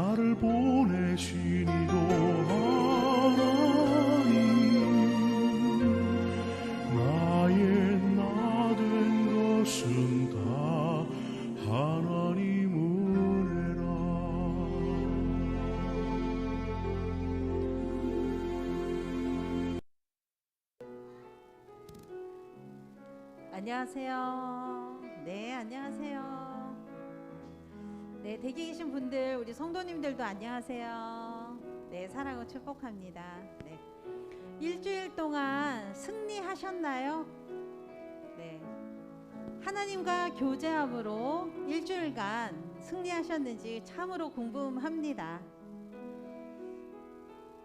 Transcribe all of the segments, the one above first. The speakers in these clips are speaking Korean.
나를 보내신 이도 하나님, 나의 나 된 것은 다 하나님 은혜라. 안녕하세요. 네, 안녕하세요. 네, 댁에 계신 분들, 우리 성도님들도 안녕하세요. 네, 사랑하고 축복합니다. 네, 일주일 동안 승리하셨나요? 네, 하나님과 교제함으로 일주일간 승리하셨는지 참으로 궁금합니다.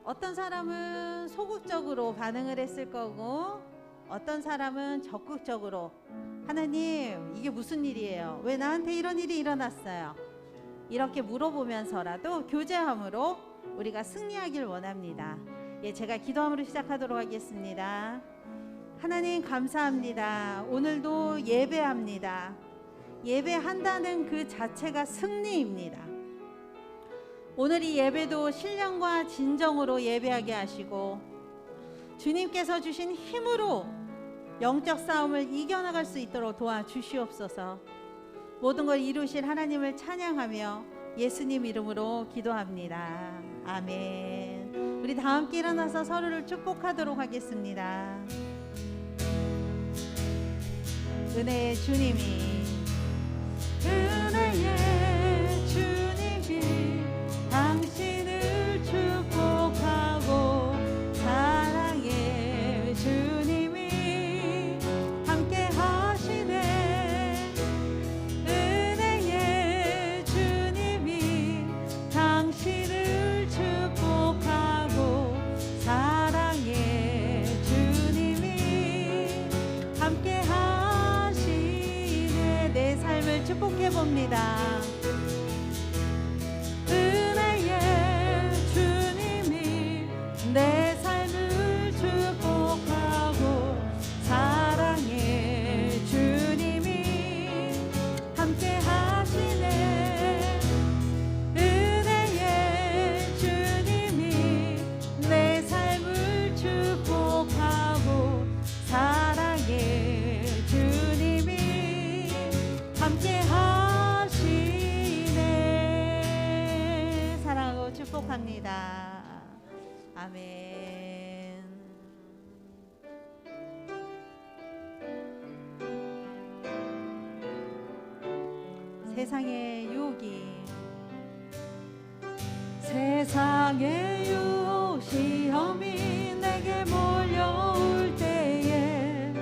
어떤 사람은 소극적으로 반응을 했을 거고, 어떤 사람은 적극적으로, 하나님 이게 무슨 일이에요? 왜 나한테 이런 일이 일어났어요? 이렇게 물어보면서라도 교제함으로 우리가 승리하길 원합니다. 예, 제가 기도함으로 시작하도록 하겠습니다. 하나님 감사합니다. 오늘도 예배합니다. 예배한다는 그 자체가 승리입니다. 오늘 이 예배도 신령과 진정으로 예배하게 하시고, 주님께서 주신 힘으로 영적 싸움을 이겨나갈 수 있도록 도와주시옵소서. 모든 걸 이루실 하나님을 찬양하며 예수님 이름으로 기도합니다. 아멘. 우리 다 함께 일어나서 서로를 축복하도록 하겠습니다. 은혜의 주님이, 은혜의 주님이 당신을 축복하고, 사랑의 주님이 함께 하시네. 은혜의 주님이 당신을 축복하고, 사랑의 주님이 함께 하시네. 내 삶을 축복해 봅니다. 은혜의 주님이 내 삶을 축복하고, 사랑의 주님이 함께 하시네. 은혜의 주님이 내 삶을 축복하고, 사랑의 주님이 함께 하시네. 사랑하고 축복합니다. 아멘. 세상의 유혹이, 세상의 유혹, 시험이 내게 몰려올 때에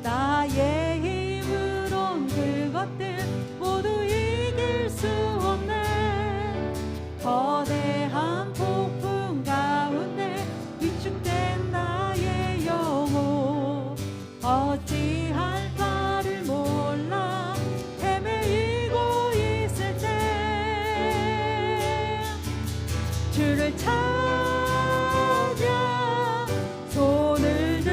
나의 힘으론 그것들 모두 이길 수 없네. 거대한 폭풍 가운데 위축된 나의 영혼, 어찌할 바를 몰라 헤매이고 있을 때 주를 찾아 손을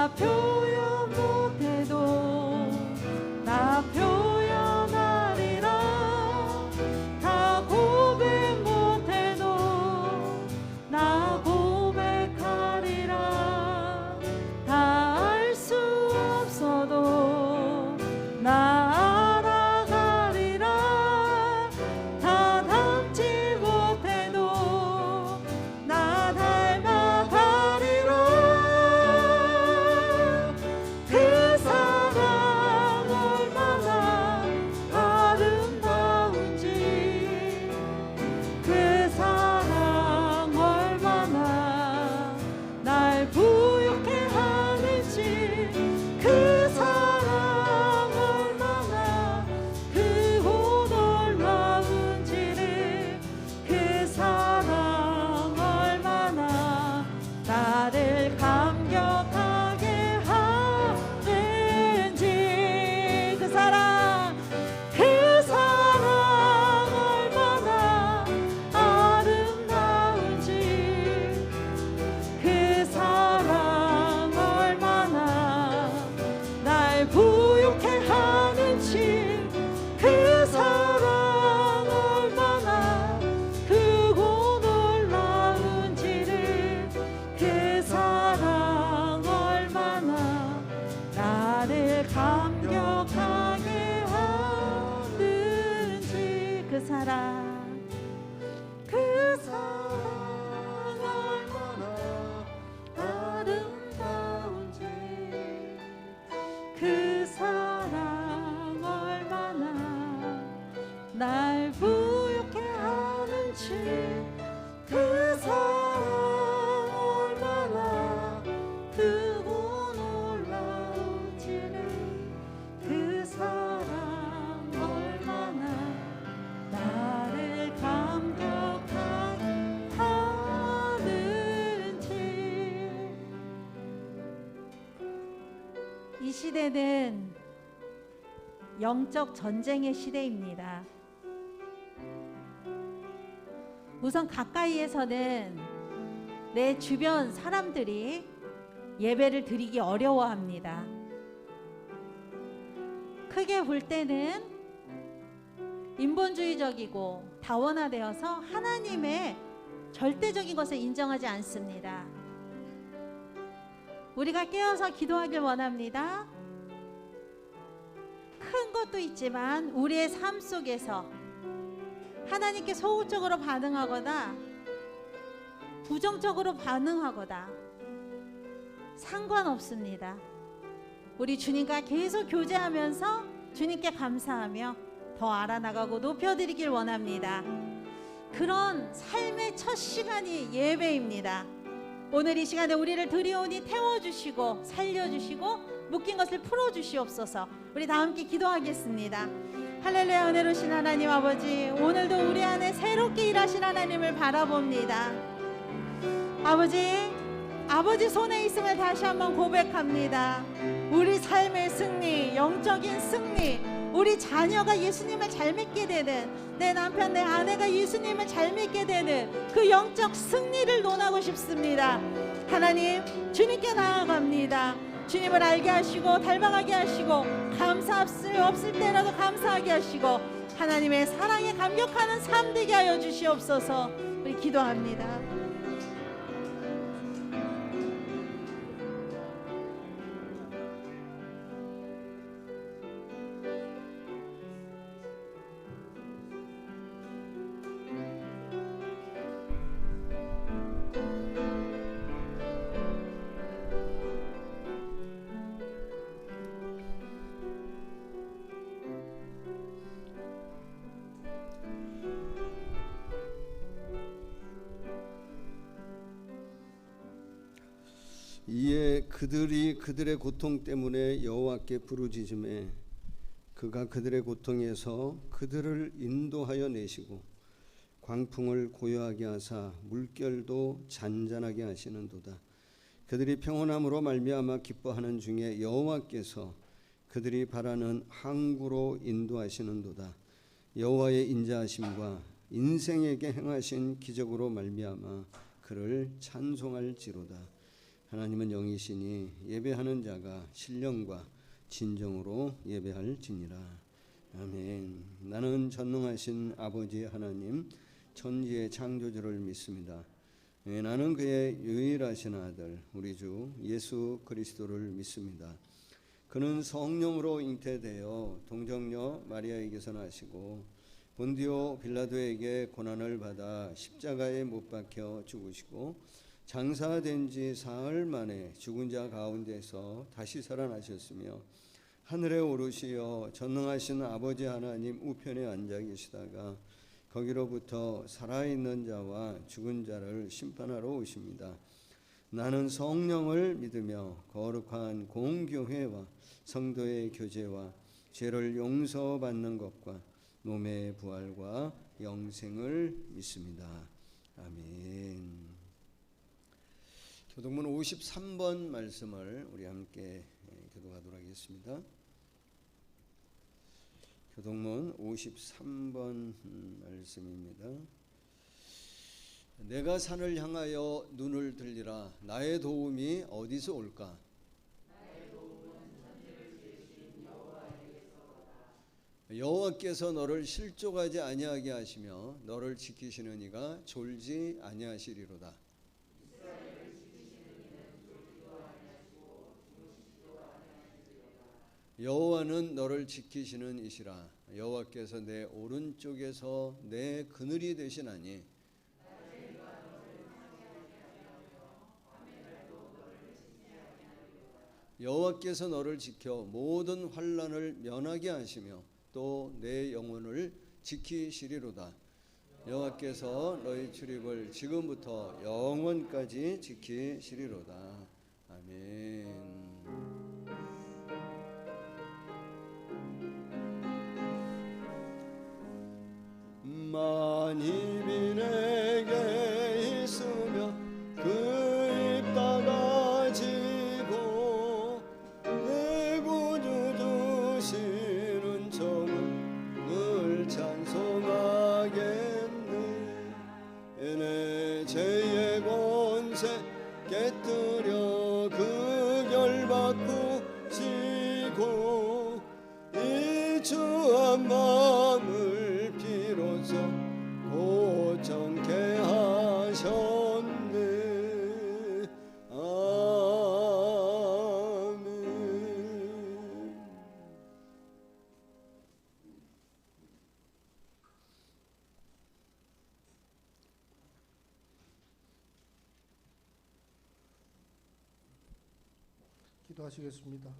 나 표현 못해도 나 표현하리라. 다 고백 못해도 나 고백하리라. 다 알 수 없어도 나 알아가리라. 다 닮지 못해도 나 닮아가리라. 그 사랑 얼마나 아름다운지, 그 사랑 얼마나 날 부욕해 하는지, 그 사랑 얼마나 크고 놀라운지를, 그 사랑 얼마나 나를 감격하게 하는지, 그 사랑 얼마나 아름다운지, 그 사랑 얼마나 날 부욕해 하는지, 그 사랑 얼마나 크고 놀라운지를, 그 사랑 얼마나 나를 감격하게 하는지, 그 사랑 얼마나 아름다운지, 그 사랑 얼마나 날 부욕해 하는지, 그 사랑 얼마나 크고 놀라운지를, 그 사랑 얼마나 나를 감격하게 하는지. 이 시대는 영적 전쟁의 시대입니다. 우선 가까이에서는 내 주변 사람들이 예배를 드리기 어려워합니다. 크게 볼 때는 인본주의적이고 다원화되어서 하나님의 절대적인 것을 인정하지 않습니다. 우리가 깨어서 기도하길 원합니다. 큰 것도 있지만 우리의 삶 속에서 하나님께 소극적으로 반응하거나 부정적으로 반응하거나 상관없습니다. 우리 주님과 계속 교제하면서 주님께 감사하며 더 알아나가고 높여드리길 원합니다. 그런 삶의 첫 시간이 예배입니다. 오늘 이 시간에 우리를 들여오니 태워주시고 살려주시고 묶인 것을 풀어주시옵소서. 우리 다 함께 기도하겠습니다. 할렐루야. 은혜로우신 하나님 아버지, 오늘도 우리 안에 새롭게 일하신 하나님을 바라봅니다. 아버지 손에 있음을 다시 한번 고백합니다. 우리 삶의 승리, 영적인 승리, 우리 자녀가 예수님을 잘 믿게 되는, 내 남편, 내 아내가 예수님을 잘 믿게 되는 그 영적 승리를 논하고 싶습니다. 하나님, 주님께 나아갑니다. 주님을 알게 하시고 닮아가게 하시고 감사 없을 때라도 감사하게 하시고 하나님의 사랑에 감격하는 삶 되게 하여 주시옵소서. 우리 기도합니다. 이에 그들이 그들의 고통 때문에 여호와께 부르짖음에 그가 그들의 고통에서 그들을 인도하여 내시고 광풍을 고요하게 하사 물결도 잔잔하게 하시는도다. 그들이 평온함으로 말미암아 기뻐하는 중에 여호와께서 그들이 바라는 항구로 인도하시는도다. 여호와의 인자하심과 인생에게 행하신 기적으로 말미암아 그를 찬송할지로다. 하나님은 영이시니 예배하는 자가 신령과 진정으로 예배할지니라. 아멘. 나는 전능하신 아버지 하나님 천지의 창조주를 믿습니다. 나는 그의 유일하신 아들 우리 주 예수 그리스도를 믿습니다. 그는 성령으로 잉태되어 동정녀 마리아에게서 나시고 본디오 빌라도에게 고난을 받아 십자가에 못 박혀 죽으시고 장사된 지 사흘 만에 죽은 자 가운데서 다시 살아나셨으며 하늘에 오르시어 전능하신 아버지 하나님 우편에 앉아 계시다가 거기로부터 살아있는 자와 죽은 자를 심판하러 오십니다. 나는 성령을 믿으며 거룩한 공교회와 성도의 교제와 죄를 용서받는 것과 몸의 부활과 영생을 믿습니다. 아멘. 교동문 53번 말씀을 우리 함께 교독하도록 하겠습니다. 교동문 53번 말씀입니다. 내가 산을 향하여 눈을 들리라. 나의 도움이 어디서 올까? 여호와께서 너를 실족하지 아니하게 하시며 너를 지키시는 이가 졸지 아니하시리로다. 여호와는 너를 지키시는 이시라. 여호와께서 내 오른쪽에서 내 그늘이 되시나니 여호와께서 너를 지켜 모든 환난을 면하게 하시며 또 내 영혼을 지키시리로다. 여호와께서 너희 출입을 지금부터 영원까지 지키시리로다. 아멘. 만입이 내게 있으며 그 입 닫아지고 내 구주 주시는 정은 늘 찬송하겠네. 내 죄의 권세 깨뜨려 그 결 바꾸시고 이 주한 마음을 비로소 고정케 하셨네. 아멘. 기도하시겠습니다.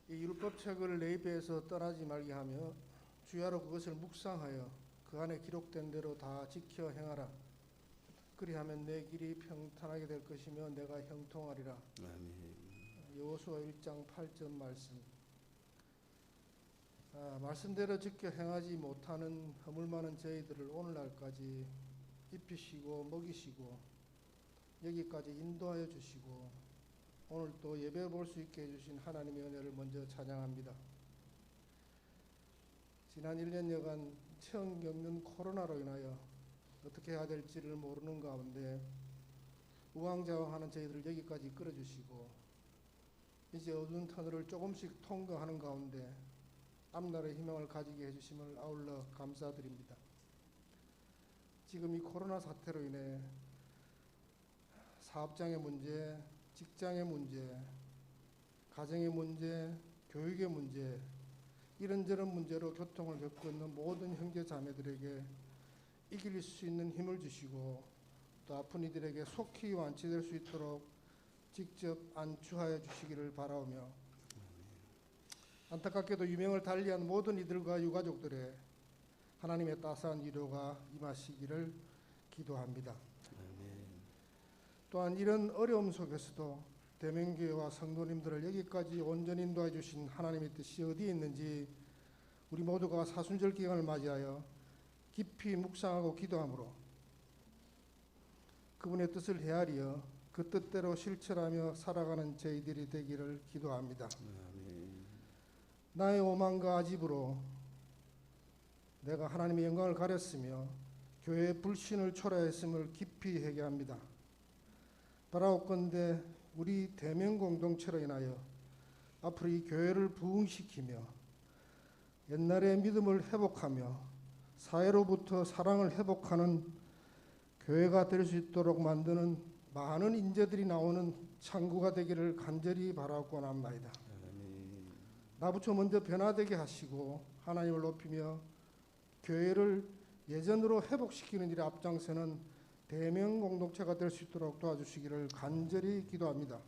이 율법책을 내 입에서 떠나지 말게 하며 주야로 그것을 묵상하여 그 안에 기록된 대로 다 지켜 행하라. 그리하면 내 길이 평탄하게 될 것이며 내가 형통하리라. 아멘. 여호수아 1장 8절 말씀. 말씀대로 지켜 행하지 못하는 허물 많은 저희들을 오늘날까지 입히시고 먹이시고 여기까지 인도하여 주시고 오늘 또 예배 볼 수 있게 해주신 하나님의 은혜를 먼저 찬양합니다. 지난 1년여간 처음 겪는 코로나로 인하여 어떻게 해야 될지를 모르는 가운데 우왕좌왕하는 저희들을 여기까지 끌어주시고 이제 어두운 터널을 조금씩 통과하는 가운데 앞날의 희망을 가지게 해주심을 아울러 감사드립니다. 지금 이 코로나 사태로 인해 사업장의 문제, 직장의 문제, 가정의 문제, 교육의 문제, 이런저런 문제로 고통을 겪고 있는 모든 형제 자매들에게 이길 수 있는 힘을 주시고 또 아픈 이들에게 속히 완치될 수 있도록 직접 안추하여 주시기를 바라오며 안타깝게도 유명을 달리한 모든 이들과 유가족들의 하나님의 따스한 위로가 임하시기를 기도합니다. 또한 이런 어려움 속에서도 대명교회와 성도님들을 여기까지 온전히 인도해 주신 하나님의 뜻이 어디에 있는지 우리 모두가 사순절 기간을 맞이하여 깊이 묵상하고 기도함으로 그분의 뜻을 헤아리어 그 뜻대로 실천하며 살아가는 저희들이 되기를 기도합니다. 나의 오만과 아집으로 내가 하나님의 영광을 가렸으며 교회의 불신을 초래했음을 깊이 회개합니다. 바라옵건대 우리 대면 공동체로 인하여 앞으로 이 교회를 부흥시키며 옛날의 믿음을 회복하며 사회로부터 사랑을 회복하는 교회가 될 수 있도록 만드는 많은 인재들이 나오는 창구가 되기를 간절히 바라옵고나옵나이다. 나부터 먼저 변화되게 하시고 하나님을 높이며 교회를 예전으로 회복시키는 일에 앞장서는 대면 공동체가 될 수 있도록 도와주시기를 간절히 기도합니다.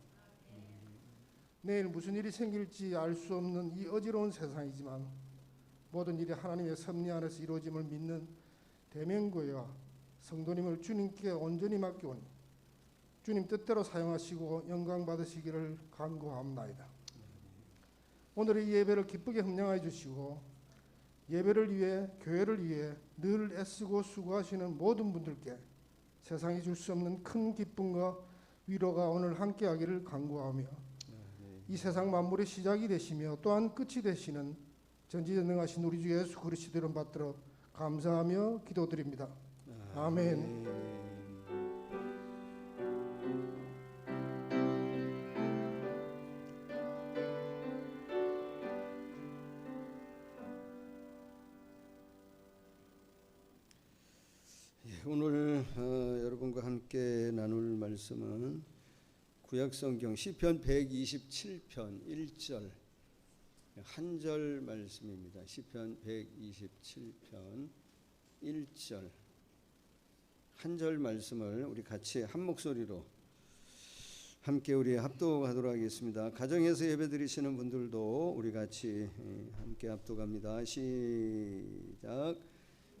내일 무슨 일이 생길지 알 수 없는 이 어지러운 세상이지만 모든 일이 하나님의 섭리 안에서 이루어짐을 믿는 대면교회와 성도님을 주님께 온전히 맡기오니 주님 뜻대로 사용하시고 영광 받으시기를 간구하옵나이다. 오늘의 이 예배를 기쁘게 흠양하여 주시고 예배를 위해 교회를 위해 늘 애쓰고 수고하시는 모든 분들께 세상이 줄 수 없는 큰 기쁨과 위로가 오늘 함께하기를 간구하며 이 세상 만물의 시작이 되시며 또한 끝이 되시는 전지전능하신 우리 주 예수 그리스도 이름 받들어 감사하며 기도드립니다. 아멘. 오늘 여러분과 함께 나눌 말씀은 구약성경 시편 127편 1절 한 절 말씀입니다. 시편 127편 1절 한 절 말씀을 우리 같이 한 목소리로 함께 우리 합독하도록 하겠습니다. 가정에서 예배드리시는 분들도 우리 같이 함께 합독합니다. 시작.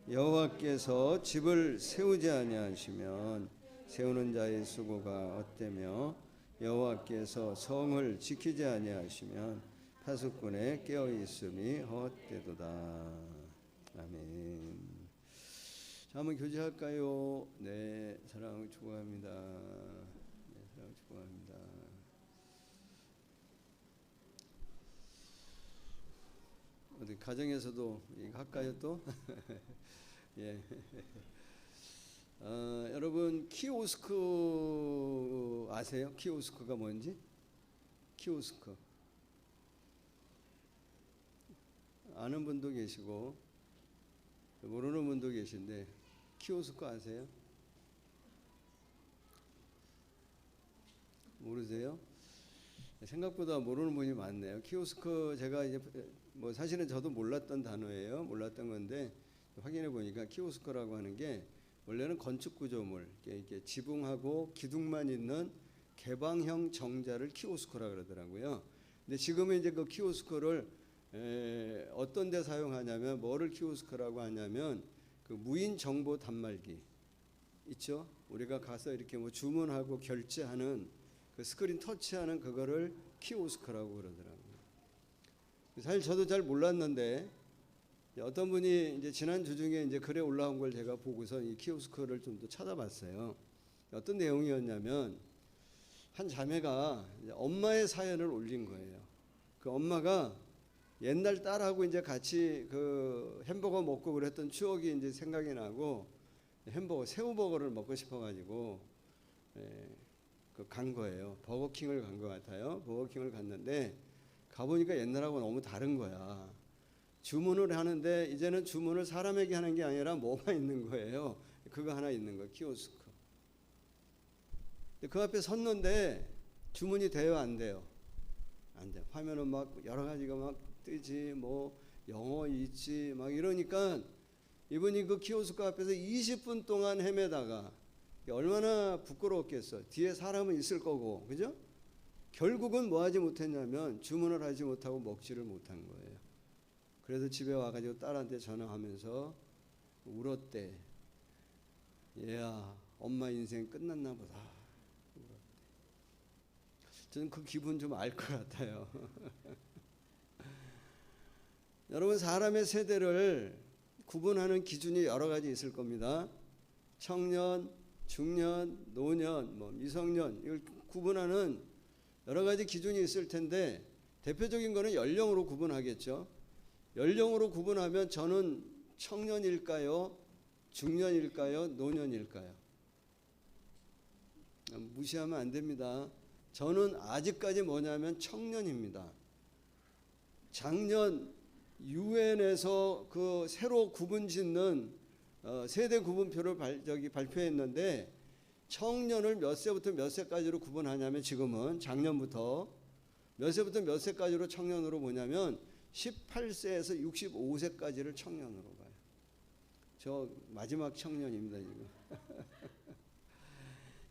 여호와께서 집을 세우지 아니하시면 세우는 자의 수고가 헛되며 여호와께서 성을 지키지 아니하시면 파수꾼의 깨어 있음이 헛되도다. 아멘. 자, 한번 교제할까요? 네, 사랑하고 축복합니다. 네, 사랑하고 축복합니다. 어디 가정에서도 이거 할까요 또? 예. 여러분 키오스크 아세요? 키오스크가 뭔지? 키오스크 아는 분도 계시고 모르는 분도 계신데 키오스크 아세요? 모르세요? 생각보다 모르는 분이 많네요. 키오스크 제가 이제 뭐 사실은 저도 몰랐던 단어예요. 몰랐던 건데 확인해 보니까 키오스크라고 하는 게 원래는 건축 구조물 이렇게 지붕하고 기둥만 있는 개방형 정자를 키오스크라 그러더라고요. 근데 지금은 이제 그 키오스크를 어떤 데 사용하냐면 뭐를 키오스크라고 하냐면 그 무인 정보 단말기 있죠. 우리가 가서 이렇게 뭐 주문하고 결제하는 그 스크린 터치하는 그거를 키오스크라고 그러더라고요. 사실 저도 잘 몰랐는데 어떤 분이 이제 지난 주 중에 이제 글에 올라온 걸 제가 보고서 이 키오스크를 좀 더 찾아봤어요. 어떤 내용이었냐면 한 자매가 엄마의 사연을 올린 거예요. 그 엄마가 옛날 딸하고 이제 같이 그 햄버거 먹고 그랬던 추억이 이제 생각이 나고 햄버거 새우버거를 먹고 싶어가지고 간 거예요. 버거킹을 간 것 같아요. 버거킹을 갔는데 가보니까 옛날하고 너무 다른 거야. 주문을 하는데 이제는 주문을 사람에게 하는 게 아니라 뭐가 있는 거예요. 그거 하나 있는 거 키오스크. 그 앞에 섰는데 주문이 돼요, 안 돼요? 안 돼. 화면은 막 여러 가지가 막 뜨지, 뭐 영어 있지, 막 이러니까 이분이 그 키오스크 앞에서 20분 동안 헤매다가 얼마나 부끄러웠겠어. 뒤에 사람은 있을 거고, 그죠? 결국은 뭐 하지 못했냐면 주문을 하지 못하고 먹지를 못한 거예요. 그래서 집에 와가지고 딸한테 전화하면서 울었대. 얘야, 엄마 인생 끝났나 보다. 저는 그 기분 좀 알 것 같아요. 여러분, 사람의 세대를 구분하는 기준이 여러 가지 있을 겁니다. 청년, 중년, 노년, 뭐 미성년, 이걸 구분하는 여러 가지 기준이 있을 텐데 대표적인 거는 연령으로 구분하겠죠. 연령으로 구분하면 저는 청년일까요? 중년일까요? 노년일까요? 무시하면 안 됩니다. 저는 아직까지 뭐냐면 청년입니다. 작년 유엔에서 그 새로 구분 짓는 세대 구분표를 발표했는데 청년을 몇 세부터 몇 세까지로 구분하냐면 지금은 작년부터 몇 세부터 몇 세까지로 청년으로 보냐면 18세에서 65세까지를 청년으로 봐요. 저 마지막 청년입니다 지금.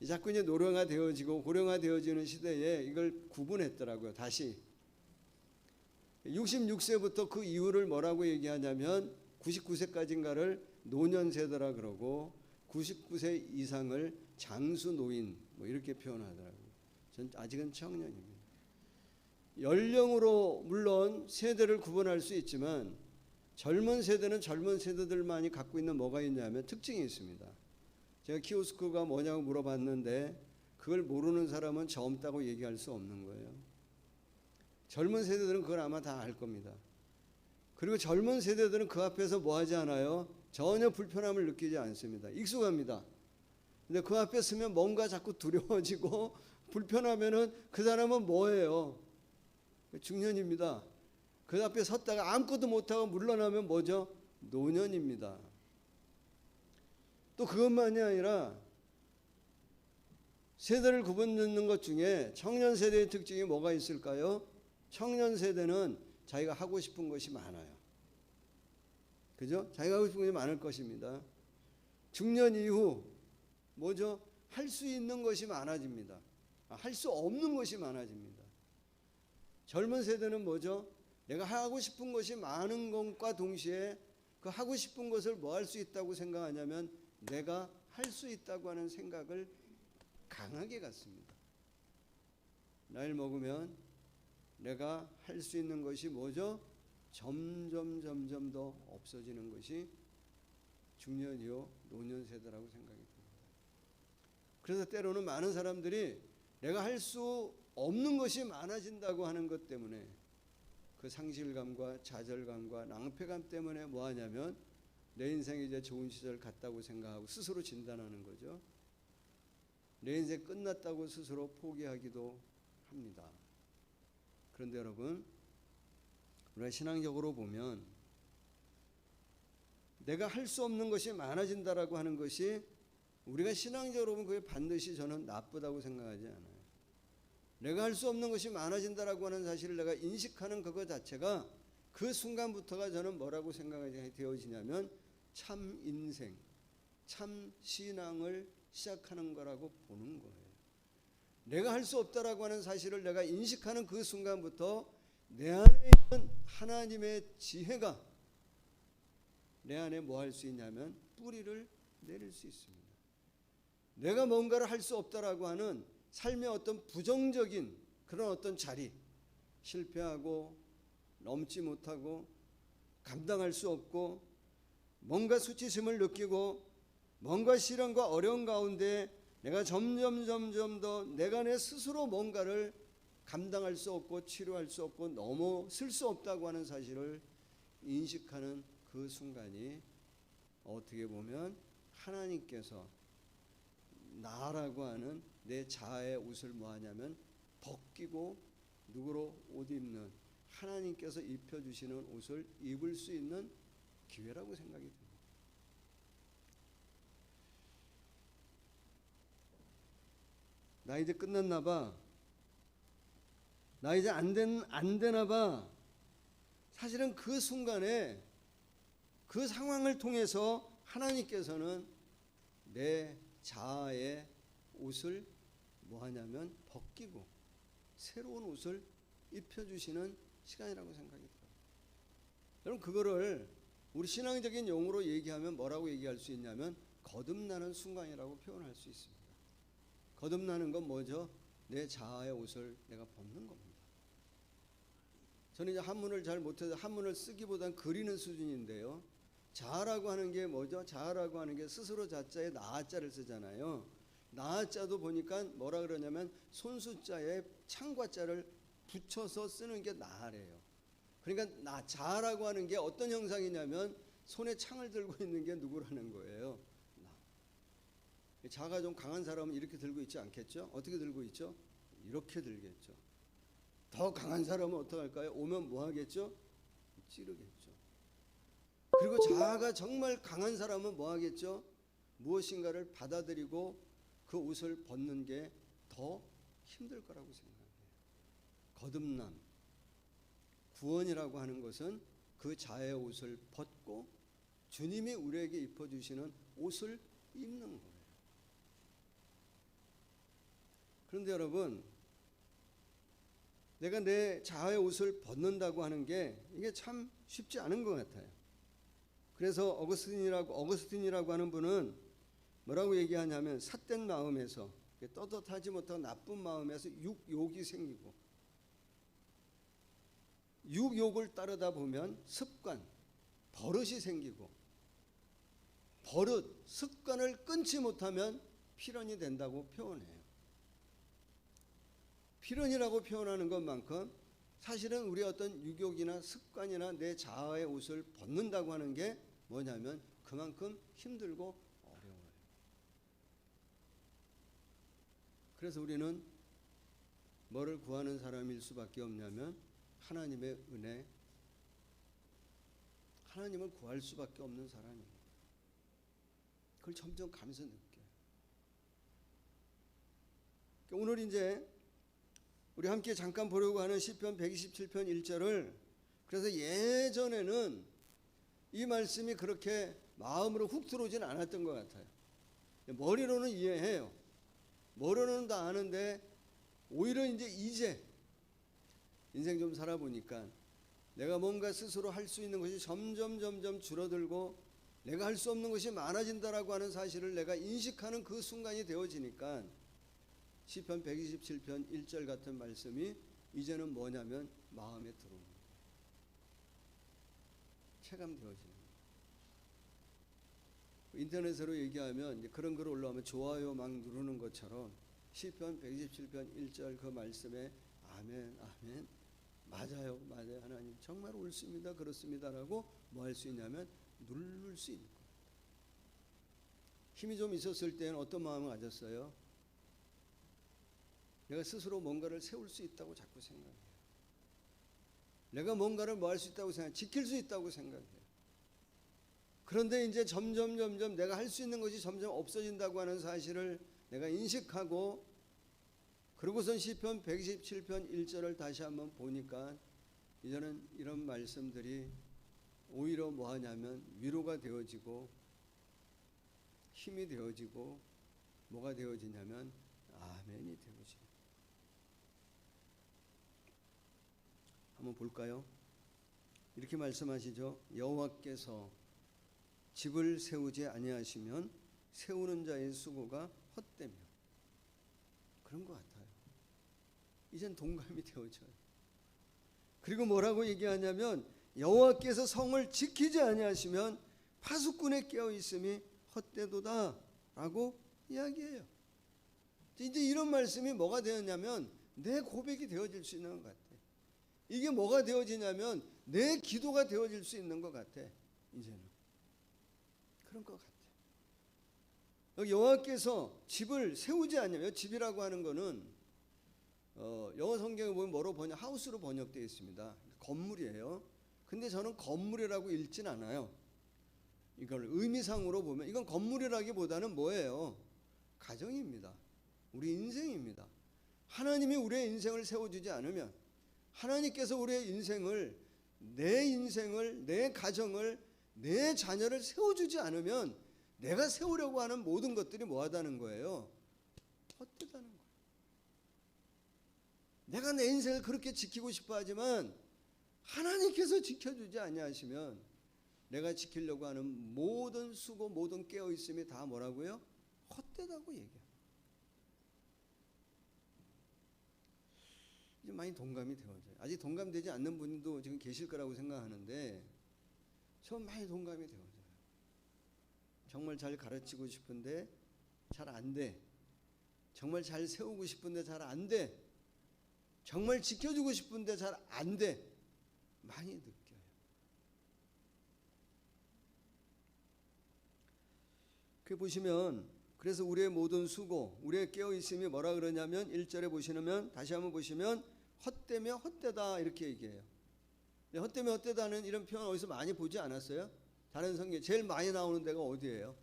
자꾸 이제 노령화 되어지고 고령화 되어지는 시대에 이걸 구분했더라고요. 다시 66세부터 그 이유를 뭐라고 얘기하냐면 99세까지인가를 노년 세대라 그러고 99세 이상을 장수 노인 뭐 이렇게 표현하더라고요. 전 아직은 청년입니다. 연령으로 물론 세대를 구분할 수 있지만 젊은 세대는 젊은 세대들만이 갖고 있는 뭐가 있냐면 특징이 있습니다. 제가 키오스크가 뭐냐고 물어봤는데 그걸 모르는 사람은 젊다고 얘기할 수 없는 거예요. 젊은 세대들은 그걸 아마 다 알 겁니다. 그리고 젊은 세대들은 그 앞에서 뭐 하지 않아요? 전혀 불편함을 느끼지 않습니다. 익숙합니다. 근데 그 앞에 서면 뭔가 자꾸 두려워지고 불편하면은 그 사람은 뭐예요? 중년입니다. 그 앞에 섰다가 아무것도 못하고 물러나면 뭐죠? 노년입니다. 또 그것만이 아니라 세대를 구분짓는 것 중에 청년 세대의 특징이 뭐가 있을까요? 청년 세대는 자기가 하고 싶은 것이 많아요. 그죠? 자기가 하고 싶은 것이 많을 것입니다. 중년 이후 뭐죠? 할 수 있는 것이 많아집니다. 할 수 없는 것이 많아집니다. 젊은 세대는 뭐죠? 내가 하고 싶은 것이 많은 것과 동시에 그 하고 싶은 것을 뭐 할 수 있다고 생각하냐면 내가 할 수 있다고 하는 생각을 강하게 갖습니다. 나이를 먹으면 내가 할 수 있는 것이 뭐죠? 점점 더 없어지는 것이 중년 이후 노년 세대라고 생각이 듭니다. 그래서 때로는 많은 사람들이 내가 할 수 없는 것이 많아진다고 하는 것 때문에 그 상실감과 좌절감과 낭패감 때문에 뭐 하냐면 내 인생이 이제 좋은 시절 갔다고 생각하고 스스로 진단하는 거죠. 내 인생 끝났다고 스스로 포기하기도 합니다. 그런데 여러분, 우리가 신앙적으로 보면 내가 할 수 없는 것이 많아진다라고 하는 것이 우리가 신앙적으로 보면 그게 반드시 저는 나쁘다고 생각하지 않아요. 내가 할 수 없는 것이 많아진다라고 하는 사실을 내가 인식하는 그것 자체가 그 순간부터가 저는 뭐라고 생각이 되어지냐면 참 인생, 참 신앙을 시작하는 거라고 보는 거예요. 내가 할 수 없다라고 하는 사실을 내가 인식하는 그 순간부터 내 안에 있는 하나님의 지혜가 내 안에 뭐 할 수 있냐면 뿌리를 내릴 수 있습니다. 내가 뭔가를 할 수 없다라고 하는 삶의 어떤 부정적인 그런 어떤 자리, 실패하고 넘지 못하고 감당할 수 없고 뭔가 수치심을 느끼고 뭔가 시련과 어려운 가운데 내가 점점 더 내가 내 스스로 뭔가를 감당할 수 없고 치료할 수 없고 넘어설 수 없다고 하는 사실을 인식하는 그 순간이 어떻게 보면 하나님께서 나라고 하는 내 자아의 옷을 뭐 하냐면 벗기고 누구로 옷 입는 하나님께서 입혀주시는 옷을 입을 수 있는 기회라고 생각이 듭니다. 나 이제 끝났나 봐. 나 이제 안 되나 봐. 사실은 그 순간에 그 상황을 통해서 하나님께서는 내 자아의 옷을 뭐 하냐면 벗기고 새로운 옷을 입혀주시는 시간이라고 생각이 들어요. 여러분 그거를 우리 신앙적인 용어로 얘기하면 뭐라고 얘기할 수 있냐면 거듭나는 순간이라고 표현할 수 있습니다. 거듭나는 건 뭐죠? 내 자아의 옷을 내가 벗는 겁니다. 저는 이제 한문을 잘 못해서 한문을 쓰기보단 그리는 수준인데요. 자아라고 하는 게 뭐죠? 자아라고 하는 게 스스로 자자에 나자를 쓰잖아요. 나자도 보니까 뭐라 그러냐면 손수자에 창과자를 붙여서 쓰는 게 나래요. 그러니까 자아라고 하는 게 어떤 형상이냐면 손에 창을 들고 있는 게 누구라는 거예요. 자가 좀 강한 사람은 이렇게 들고 있지 않겠죠? 어떻게 들고 있죠? 이렇게 들겠죠. 더 강한 사람은 어떻게 할까요? 오면 뭐 하겠죠? 찌르겠죠. 그리고 자아가 정말 강한 사람은 뭐 하겠죠? 무엇인가를 받아들이고 그 옷을 벗는 게 더 힘들 거라고 생각해요. 거듭남, 구원이라고 하는 것은 그 자아의 옷을 벗고 주님이 우리에게 입혀주시는 옷을 입는 거예요. 그런데 여러분, 내가 내 자아의 옷을 벗는다고 하는 게 이게 참 쉽지 않은 것 같아요. 그래서 어거스틴이라고 하는 분은 뭐라고 얘기하냐면 삿된 마음에서 떳떳하지 못하고 나쁜 마음에서 육욕이 생기고 육욕을 따르다 보면 습관, 버릇이 생기고 버릇, 습관을 끊지 못하면 필연이 된다고 표현해요. 필연이라고 표현하는 것만큼 사실은 우리 어떤 유욕이나 습관이나 내 자아의 옷을 벗는다고 하는 게 뭐냐면 그만큼 힘들고 어려워요. 그래서 우리는 뭐를 구하는 사람일 수밖에 없냐면 하나님의 은혜, 하나님을 구할 수밖에 없는 사람이에요. 그걸 점점 가면서 느껴요. 오늘 이제 우리 함께 잠깐 보려고 하는 시편 127편 1절을 그래서 예전에는 이 말씀이 그렇게 마음으로 훅 들어오진 않았던 것 같아요. 머리로는 이해해요. 머리로는 다 아는데 오히려 이제 인생 좀 살아보니까 내가 뭔가 스스로 할 수 있는 것이 점점 줄어들고 내가 할 수 없는 것이 많아진다라고 하는 사실을 내가 인식하는 그 순간이 되어지니까 시편 127편 1절 같은 말씀이 이제는 뭐냐면 마음에 들어오는 거예요. 체감되어지는 거예요. 인터넷으로 얘기하면 이제 그런 글 올라오면 좋아요 막 누르는 것처럼 시편 127편 1절 그 말씀에 아멘 아멘 맞아요 하나님 정말 옳습니다 그렇습니다라고 뭐 할 수 있냐면 누를 수 있는 거예요. 힘이 좀 있었을 때는 어떤 마음을 가졌어요? 내가 스스로 뭔가를 세울 수 있다고 자꾸 생각해요. 내가 뭔가를 뭐 할 수 있다고 생각해요. 지킬 수 있다고 생각해요. 그런데 이제 점점 내가 할 수 있는 것이 점점 없어진다고 하는 사실을 내가 인식하고 그러고선 시편 127편 1절을 다시 한번 보니까 이제는 이런 말씀들이 오히려 뭐 하냐면 위로가 되어지고 힘이 되어지고 뭐가 되어지냐면 아멘이 되어지고 한번 볼까요? 이렇게 말씀하시죠. 여호와께서 집을 세우지 아니하시면 세우는 자의 수고가 헛되며 그런 것 같아요. 이젠 동감이 되어져요. 그리고 뭐라고 얘기하냐면 여호와께서 성을 지키지 아니하시면 파수꾼에 깨어 있음이 헛되도다 라고 이야기해요. 이제 이런 말씀이 뭐가 되었냐면 내 고백이 되어질 수 있는 것 같아. 이게 뭐가 되어지냐면 내 기도가 되어질 수 있는 것 같아. 이제는 그런 것 같아. 여기 여호와께서 집을 세우지 않냐면 집이라고 하는 거는 영어 성경에 보면 뭐로 하우스로 번역되어 있습니다. 건물이에요. 근데 저는 건물이라고 읽진 않아요. 이걸 의미상으로 보면 이건 건물이라기보다는 뭐예요? 가정입니다. 우리 인생입니다. 하나님이 우리의 인생을 세워주지 않으면 하나님께서 우리의 인생을 내 가정을 내 자녀를 세워주지 않으면 내가 세우려고 하는 모든 것들이 뭐하다는 거예요? 헛되다는 거예요. 내가 내 인생을 그렇게 지키고 싶어 하지만 하나님께서 지켜주지 아니하시면 내가 지키려고 하는 모든 수고 모든 깨어있음이 다 뭐라고요? 헛되다고 얘기해요. 이제 많이 동감이 되어져요. 아직 동감되지 않는 분도 지금 계실 거라고 생각하는데 전 많이 동감이 되어져요. 정말 잘 가르치고 싶은데 잘 안 돼. 정말 잘 세우고 싶은데 잘 안 돼. 정말 지켜주고 싶은데 잘 안 돼. 많이 느껴요. 그 보시면 그래서 우리의 모든 수고, 우리의 깨어있음이 뭐라 그러냐면 1절에 보시면 다시 한번 보시면 헛되며 헛되다 이렇게 얘기해요. 헛되며 헛되다는 이런 표현 어디서 많이 보지 않았어요? 다른 성경 제일 많이 나오는 데가 어디예요?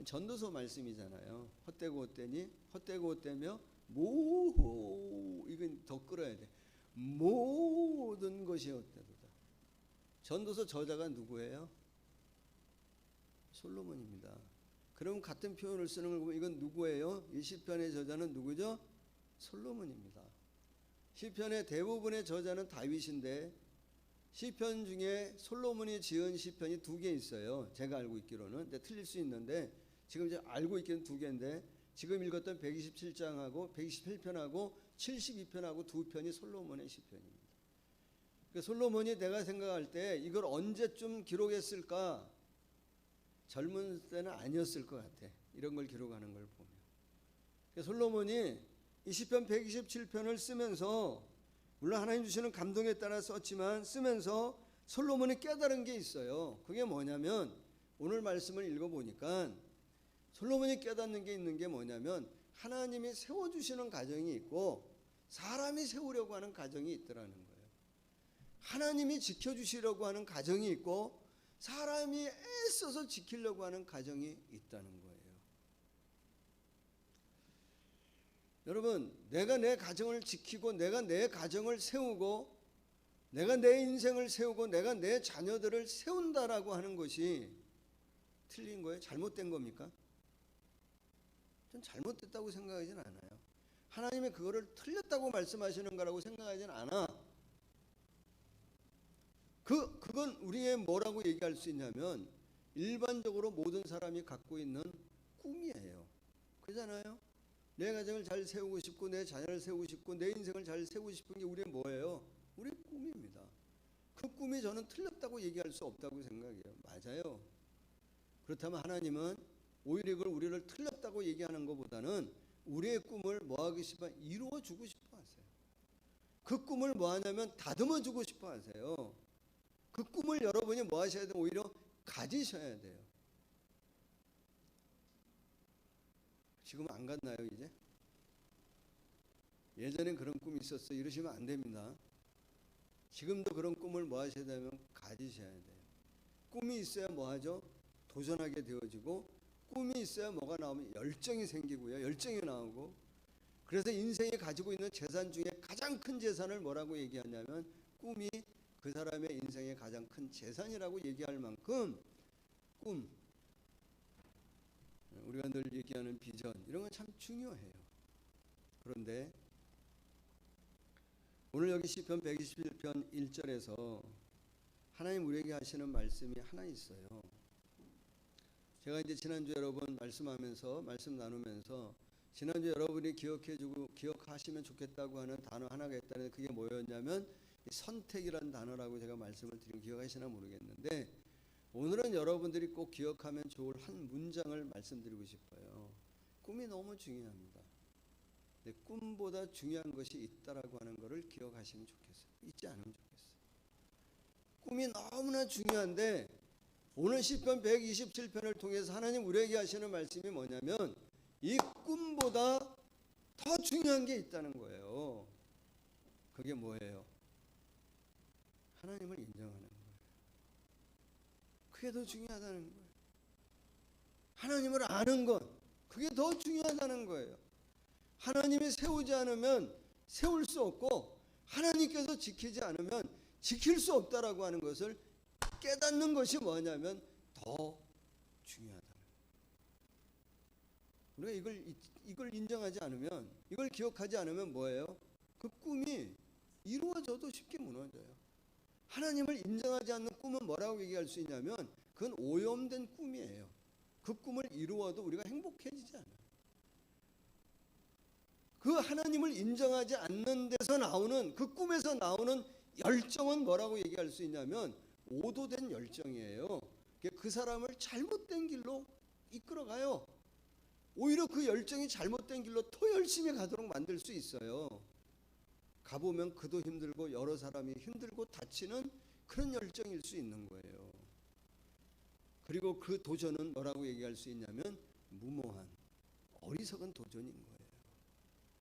전도서 말씀이잖아요. 헛되고 헛되니 헛되고 헛되며 이건 더 끌어야 돼. 모든 것이 헛되도다. 전도서 저자가 누구예요? 솔로몬입니다. 그럼 같은 표현을 쓰는 걸 보면 이건 누구예요? 이 시편의 저자는 누구죠? 솔로몬입니다. 시편의 대부분의 저자는 다윗인데 시편 중에 솔로몬이 지은 시편이 2개 있어요. 제가 알고 있기로는. 근데 틀릴 수 있는데 지금 이제 알고 있기는 2개인데 지금 읽었던 127장하고 128편하고 72편하고 2편이 솔로몬의 시편입니다. 그러니까 솔로몬이 내가 생각할 때 이걸 언제쯤 기록했을까? 젊은 때는 아니었을 것 같아. 이런 걸 기록하는 걸 보면. 그러니까 솔로몬이 이 시편 127편을 쓰면서 물론 하나님 주시는 감동에 따라 썼지만 쓰면서 솔로몬이 깨달은 게 있어요. 그게 뭐냐면 오늘 말씀을 읽어보니까 솔로몬이 깨닫는 게 있는 게 뭐냐면 하나님이 세워주시는 가정이 있고 사람이 세우려고 하는 가정이 있더라는 거예요. 하나님이 지켜주시려고 하는 가정이 있고 사람이 애써서 지키려고 하는 가정이 있다는 거예요. 여러분, 내가 내 가정을 지키고 내가 내 가정을 세우고 내가 내 인생을 세우고 내가 내 자녀들을 세운다라고 하는 것이 틀린 거예요? 잘못된 겁니까? 전 잘못됐다고 생각하진 않아요. 하나님이 그거를 틀렸다고 말씀하시는 거라고 생각하진 않아. 그건 우리의 뭐라고 얘기할 수 있냐면 일반적으로 모든 사람이 갖고 있는 꿈이에요. 그렇잖아요? 내 가정을 잘 세우고 싶고 내 자녀를 세우고 싶고 내 인생을 잘 세우고 싶은 게 우리의 뭐예요? 우리의 꿈입니다. 그 꿈이 저는 틀렸다고 얘기할 수 없다고 생각해요. 맞아요. 그렇다면 하나님은 오히려 이걸 우리를 틀렸다고 얘기하는 것보다는 우리의 꿈을 뭐하고 싶어? 이루어주고 싶어 하세요. 그 꿈을 뭐하냐면 다듬어주고 싶어 하세요. 그 꿈을 여러분이 뭐 하셔야 돼요? 오히려 가지셔야 돼요. 지금 안 갔나요 이제? 예전엔 그런 꿈이 있었어 이러시면 안 됩니다. 지금도 그런 꿈을 뭐 하셔야 되면 가지셔야 돼요. 꿈이 있어야 뭐 하죠? 도전하게 되어지고 꿈이 있어야 뭐가 나오면 열정이 생기고요. 열정이 나오고 그래서 인생이 가지고 있는 재산 중에 가장 큰 재산을 뭐라고 얘기하냐면 꿈이 그 사람의 인생의 가장 큰 재산이라고 얘기할 만큼 꿈, 우리가 늘 얘기하는 비전 이런 건 참 중요해요. 그런데 오늘 여기 시편 121편 1절에서 하나님 우리에게 하시는 말씀이 하나 있어요. 제가 이제 지난주 여러분 말씀 나누면서 지난주 여러분이 기억하시면 좋겠다고 하는 단어 하나가 있다는데 그게 뭐였냐면 선택이라는 단어라고 제가 말씀을 드리면 기억하시나 모르겠는데 오늘은 여러분들이 꼭 기억하면 좋을 한 문장을 말씀드리고 싶어요. 꿈이 너무 중요합니다. 근데 꿈보다 중요한 것이 있다라고 하는 것을 기억하시면 좋겠어요. 잊지 않으면 좋겠어요. 꿈이 너무나 중요한데 오늘 시편 127편을 통해서 하나님 우리에게 하시는 말씀이 뭐냐면 이 꿈보다 더 중요한 게 있다는 거예요. 그게 뭐예요? 하나님을 인정하는 거예요. 그게 더 중요하다는 거예요. 하나님을 아는 것, 그게 더 중요하다는 거예요. 하나님이 세우지 않으면 세울 수 없고 하나님께서 지키지 않으면 지킬 수 없다라고 하는 것을 깨닫는 것이 뭐냐면 더 중요하다는 거예요. 우리가 이걸 인정하지 않으면 이걸 기억하지 않으면 뭐예요? 그 꿈이 이루어져도 쉽게 무너져요. 하나님을 인정하지 않는 꿈은 뭐라고 얘기할 수 있냐면 그건 오염된 꿈이에요. 그 꿈을 이루어도 우리가 행복해지지 않아요. 그 하나님을 인정하지 않는 데서 나오는 그 꿈에서 나오는 열정은 뭐라고 얘기할 수 있냐면 오도된 열정이에요. 그 사람을 잘못된 길로 이끌어가요. 오히려 그 열정이 잘못된 길로 더 열심히 가도록 만들 수 있어요. 가보면 그도 힘들고 여러 사람이 힘들고 다치는 그런 열정일 수 있는 거예요. 그리고 그 도전은 뭐라고 얘기할 수 있냐면 무모한 어리석은 도전인 거예요.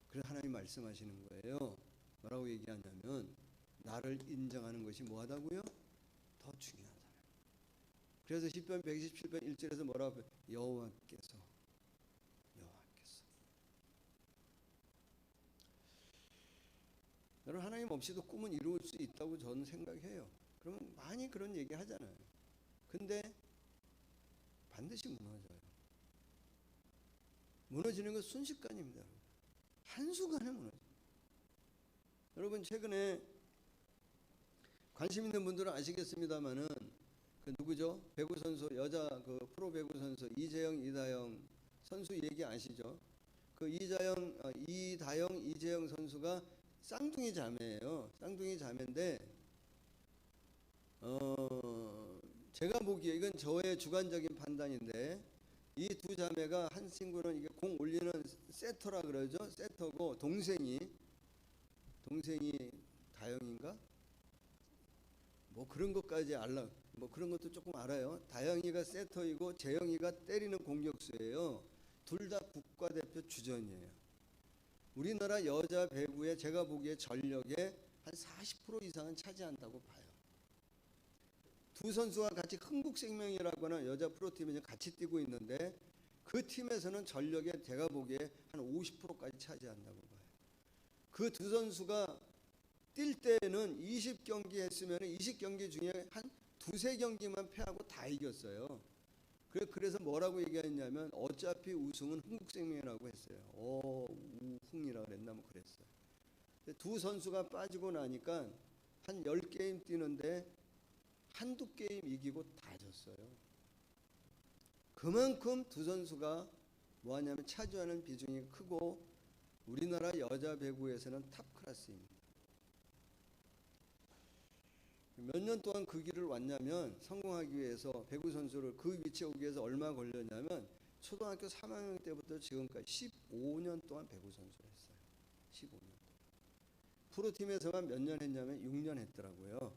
그래서 하나님 말씀하시는 거예요. 뭐라고 얘기하냐면 나를 인정하는 것이 뭐하다고요? 더 중요하다. 그래서 시편 127편 1절에서 뭐라고 해요? 여호와께서 여러분, 하나님 없이도 꿈은 이루어질 수 있다고 저는 생각해요. 그러면 많이 그런 얘기 하잖아요. 근데 반드시 무너져요. 무너지는 건 순식간입니다. 한순간에 무너져요. 여러분, 최근에 관심 있는 분들은 아시겠습니다만은 그 누구죠? 배구 선수, 여자 그 프로 배구 선수 이재영, 이다영 선수 얘기 아시죠? 그 이다영, 이재영 선수가 쌍둥이 자매예요. 쌍둥이 자매인데 제가 보기에 이건 저의 주관적인 판단인데 이 두 자매가 한 친구는 이게 공 올리는 세터라 그러죠. 세터고 동생이 다영인가? 뭐 그런 것까지 뭐 그런 것도 조금 알아요. 다영이가 세터이고 재영이가 때리는 공격수예요. 둘 다 국가대표 주전이에요. 우리나라 여자 배구에 제가 보기에 전력의 한 40% 이상은 차지한다고 봐요. 두 선수가 같이 흥국생명이라고 하는 여자 프로팀에 같이 뛰고 있는데 그 팀에서는 전력의 제가 보기에 한 50%까지 차지한다고 봐요. 그 두 선수가 뛸 때는 20경기 했으면 20경기 중에 한 두세 경기만 패하고 다 이겼어요. 그래서 뭐라고 얘기했냐면 어차피 우승은 흥국생명이라고 했어요. 우흥이라고 그랬나 뭐 그랬어요. 두 선수가 빠지고 나니까 한 10게임 뛰는데 한두 게임 이기고 다 졌어요. 그만큼 두 선수가 뭐하냐면 차지하는 비중이 크고 우리나라 여자 배구에서는 탑 클래스입니다. 몇 년 동안 그 길을 왔냐면 성공하기 위해서 배구 선수를 그 위치에 오기 위해서 얼마 걸렸냐면 초등학교 3학년 때부터 지금까지 15년 동안 배구 선수를 했어요. 15년 동안. 프로팀에서만 몇 년 했냐면 6년 했더라고요.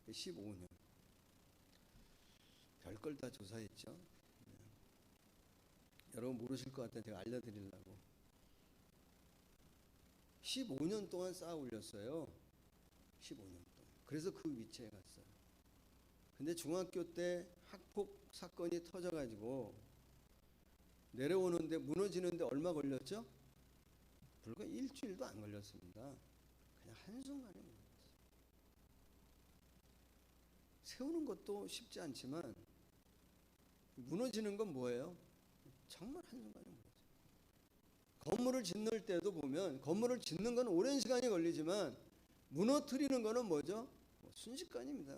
15년. 별걸 다 조사했죠. 여러분 모르실 것 같아요. 제가 알려드리려고. 15년 동안 쌓아 올렸어요. 15년 동안. 그래서 그 위치에 갔어요. 근데 중학교 때 학폭 사건이 터져가지고 내려오는데 무너지는데 얼마 걸렸죠? 불과 일주일도 안 걸렸습니다. 그냥 한순간에 무너졌어요. 세우는 것도 쉽지 않지만 무너지는 건 뭐예요? 정말 한순간에 무너져요. 건물을 짓는 때도 보면 건물을 짓는 건 오랜 시간이 걸리지만 무너뜨리는 거는 뭐죠? 순식간입니다.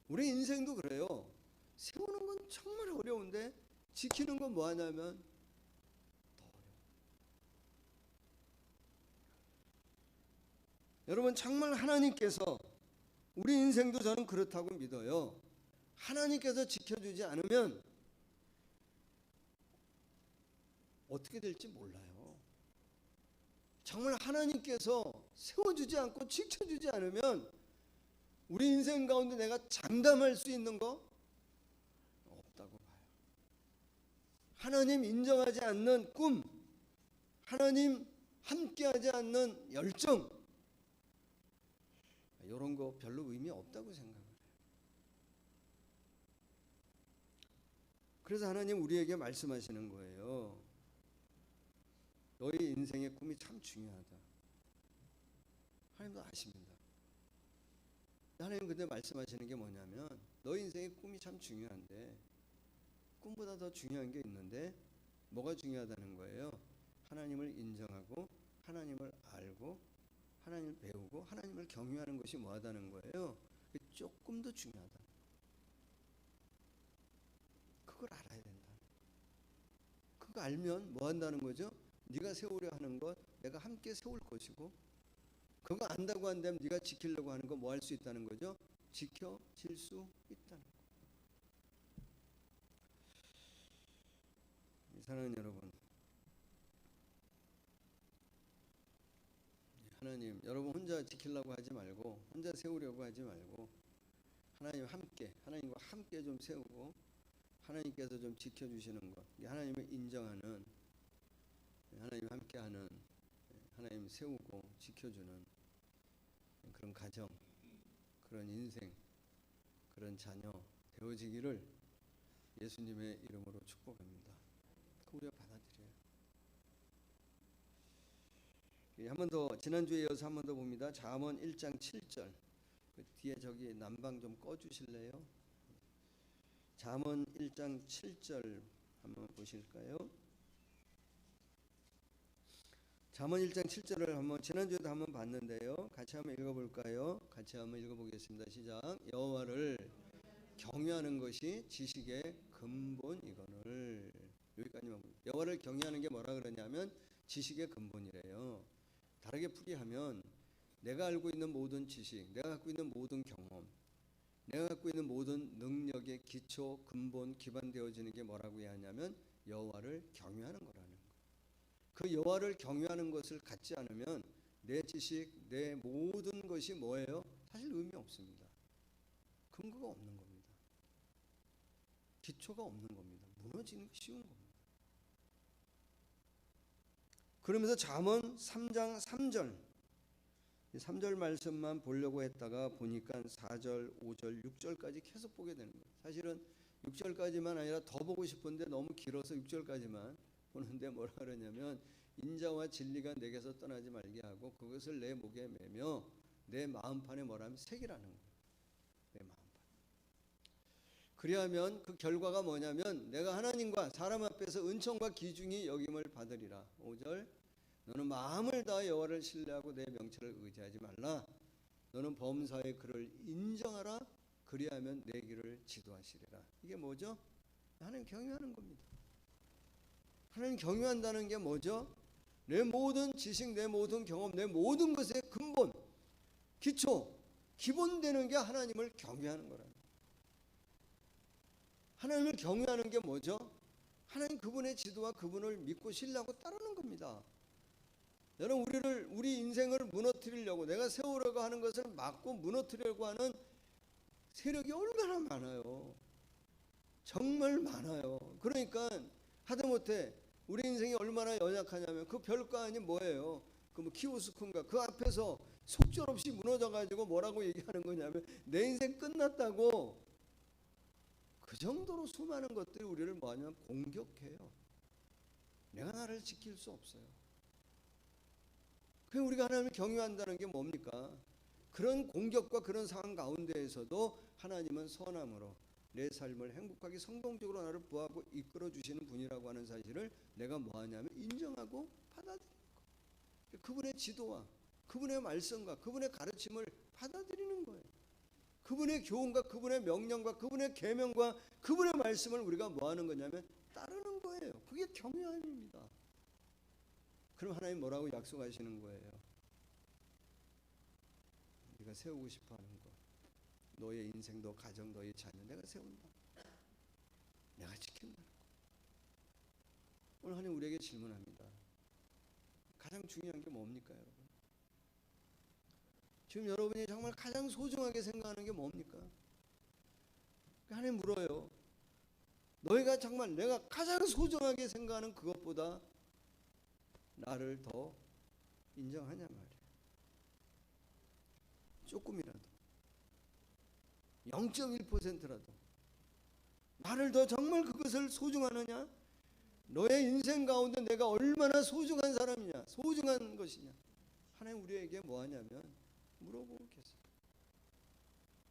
우리 인생도 그래요. 세우는 건 정말 어려운데 지키는 건 뭐 하냐면 더 어려워요. 여러분 정말 하나님께서 우리 인생도 저는 그렇다고 믿어요. 하나님께서 지켜주지 않으면 어떻게 될지 몰라요. 정말 하나님께서 세워주지 않고 지켜주지 않으면 우리 인생 가운데 내가 장담할 수 있는 거 없다고 봐요. 하나님 인정하지 않는 꿈, 하나님 함께하지 않는 열정, 이런 거 별로 의미 없다고 생각해요. 그래서 하나님 우리에게 말씀하시는 거예요. 너희 인생의 꿈이 참 중요하다. 하나님도 아십니다. 하나님 근데 말씀하시는 게 뭐냐면 너희 인생의 꿈이 참 중요한데 꿈보다 더 중요한 게 있는데 뭐가 중요하다는 거예요? 하나님을 인정하고 하나님을 알고 하나님을 배우고 하나님을 경유하는 것이 뭐하다는 거예요? 조금 더 중요하다. 그걸 알아야 된다. 그거 알면 뭐 한다는 거죠? 네가 세우려 하는 것 내가 함께 세울 것이고 그거 안다고 한다면 네가 지키려고 하는 거 뭐 할 수 있다는 거죠? 지켜질 수 있다는 거. 사랑하는 여러분, 하나님 여러분 혼자 지키려고 하지 말고 혼자 세우려고 하지 말고 하나님과 함께 좀 세우고 하나님께서 좀 지켜주시는 것, 하나님을 인정하는, 하나님 함께하는, 하나님 세우고 지켜주는 그런 가정, 그런 인생, 그런 자녀 되어지기를 예수님의 이름으로 축복합니다. 우리가 받아들여요. 한 번 더, 지난주에 이어서 한 번 더 봅니다. 잠언 1장 7절. 그 뒤에 저기 난방 좀 꺼주실래요? 잠언 1장 7절 한번 보실까요? 잠언 1장 7절을 한번 지난주에도 한번 봤는데요. 같이 한번 읽어볼까요? 같이 한번 읽어보겠습니다. 시작. 여호와를 경외하는 것이 지식의 근본이거늘. 여기까지만 봅니다. 여호와를 경외하는 게 뭐라 그러냐면 지식의 근본이래요. 다르게 풀이하면 내가 알고 있는 모든 지식, 내가 갖고 있는 모든 경험, 내가 갖고 있는 모든 능력의 기초, 근본, 기반되어지는 게 뭐라고 해야 하냐면 여호와를 경외하는 거라는 거예요. 그 여호와를 경외하는 것을 갖지 않으면 내 지식, 내 모든 것이 뭐예요? 사실 의미 없습니다. 근거가 없는 겁니다. 기초가 없는 겁니다. 무너지는 게 쉬운 겁니다. 그러면서 잠언 3장 3절 3절 말씀만 보려고 했다가 보니까 4절, 5절, 6절까지 계속 보게 되는 거예요. 사실은 6절까지만 아니라 더 보고 싶은데 너무 길어서 6절까지만 보는데 뭐라 그러냐면 인자와 진리가 내게서 떠나지 말게 하고 그것을 내 목에 매며 내 마음판에 뭐라면 새기라는 거예요. 내 마음판. 그리하면 그 결과가 뭐냐면 내가 하나님과 사람 앞에서 은총과 기중이 여김을 받으리라. 5절 너는 마음을 다해 여호와를 신뢰하고 내 명철을 의지하지 말라. 너는 범사의 그를 인정하라. 그리하면 내 길을 지도하시리라. 이게 뭐죠? 하나님 경외하는 겁니다. 하나님 경외한다는 게 뭐죠? 내 모든 지식, 내 모든 경험, 내 모든 것의 근본, 기초, 기본 되는 게 하나님을 경외하는 거라는 거예요. 하나님을 경외하는 게 뭐죠? 하나님 그분의 지도와 그분을 믿고 신뢰하고 따르는 겁니다. 여러분 우리 인생을 무너뜨리려고 내가 세우려고 하는 것을 막고 무너뜨리려고 하는 세력이 얼마나 많아요. 정말 많아요. 그러니까 하다못해 우리 인생이 얼마나 연약하냐면 그 별거 아닌 뭐예요? 그 뭐 키오스크인가 그 앞에서 속절없이 무너져가지고 뭐라고 얘기하는 거냐면 내 인생 끝났다고. 그 정도로 수많은 것들이 우리를 뭐하냐면 공격해요. 내가 나를 지킬 수 없어요. 그 우리가 하나님을 경외한다는 게 뭡니까? 그런 공격과 그런 상황 가운데에서도 하나님은 선함으로 내 삶을 행복하게 성공적으로 나를 부하고 이끌어 주시는 분이라고 하는 사실을 내가 뭐하냐면 인정하고 받아들이는 거예요. 그분의 지도와 그분의 말씀과 그분의 가르침을 받아들이는 거예요. 그분의 교훈과 그분의 명령과 그분의 계명과 그분의 말씀을 우리가 뭐하는 거냐면 따르는 거예요. 그게 경외함입니다. 그럼 하나님 뭐라고 약속하시는 거예요? 네가 세우고 싶어하는 것, 너의 인생, 너 가정, 너의 자녀 내가 세운다. 내가 지킨다. 오늘 하나님 우리에게 질문합니다. 가장 중요한 게 뭡니까 여러분? 지금 여러분이 정말 가장 소중하게 생각하는 게 뭡니까? 하나님 물어요. 너희가 정말 내가 가장 소중하게 생각하는 그것보다 나를 더 인정하냐 말이에요. 조금이라도 0.1%라도 나를 더 정말 그것을 소중하느냐? 너의 인생 가운데 내가 얼마나 소중한 사람이냐? 소중한 것이냐? 하나님 우리에게 뭐하냐면 물어보고 계세요.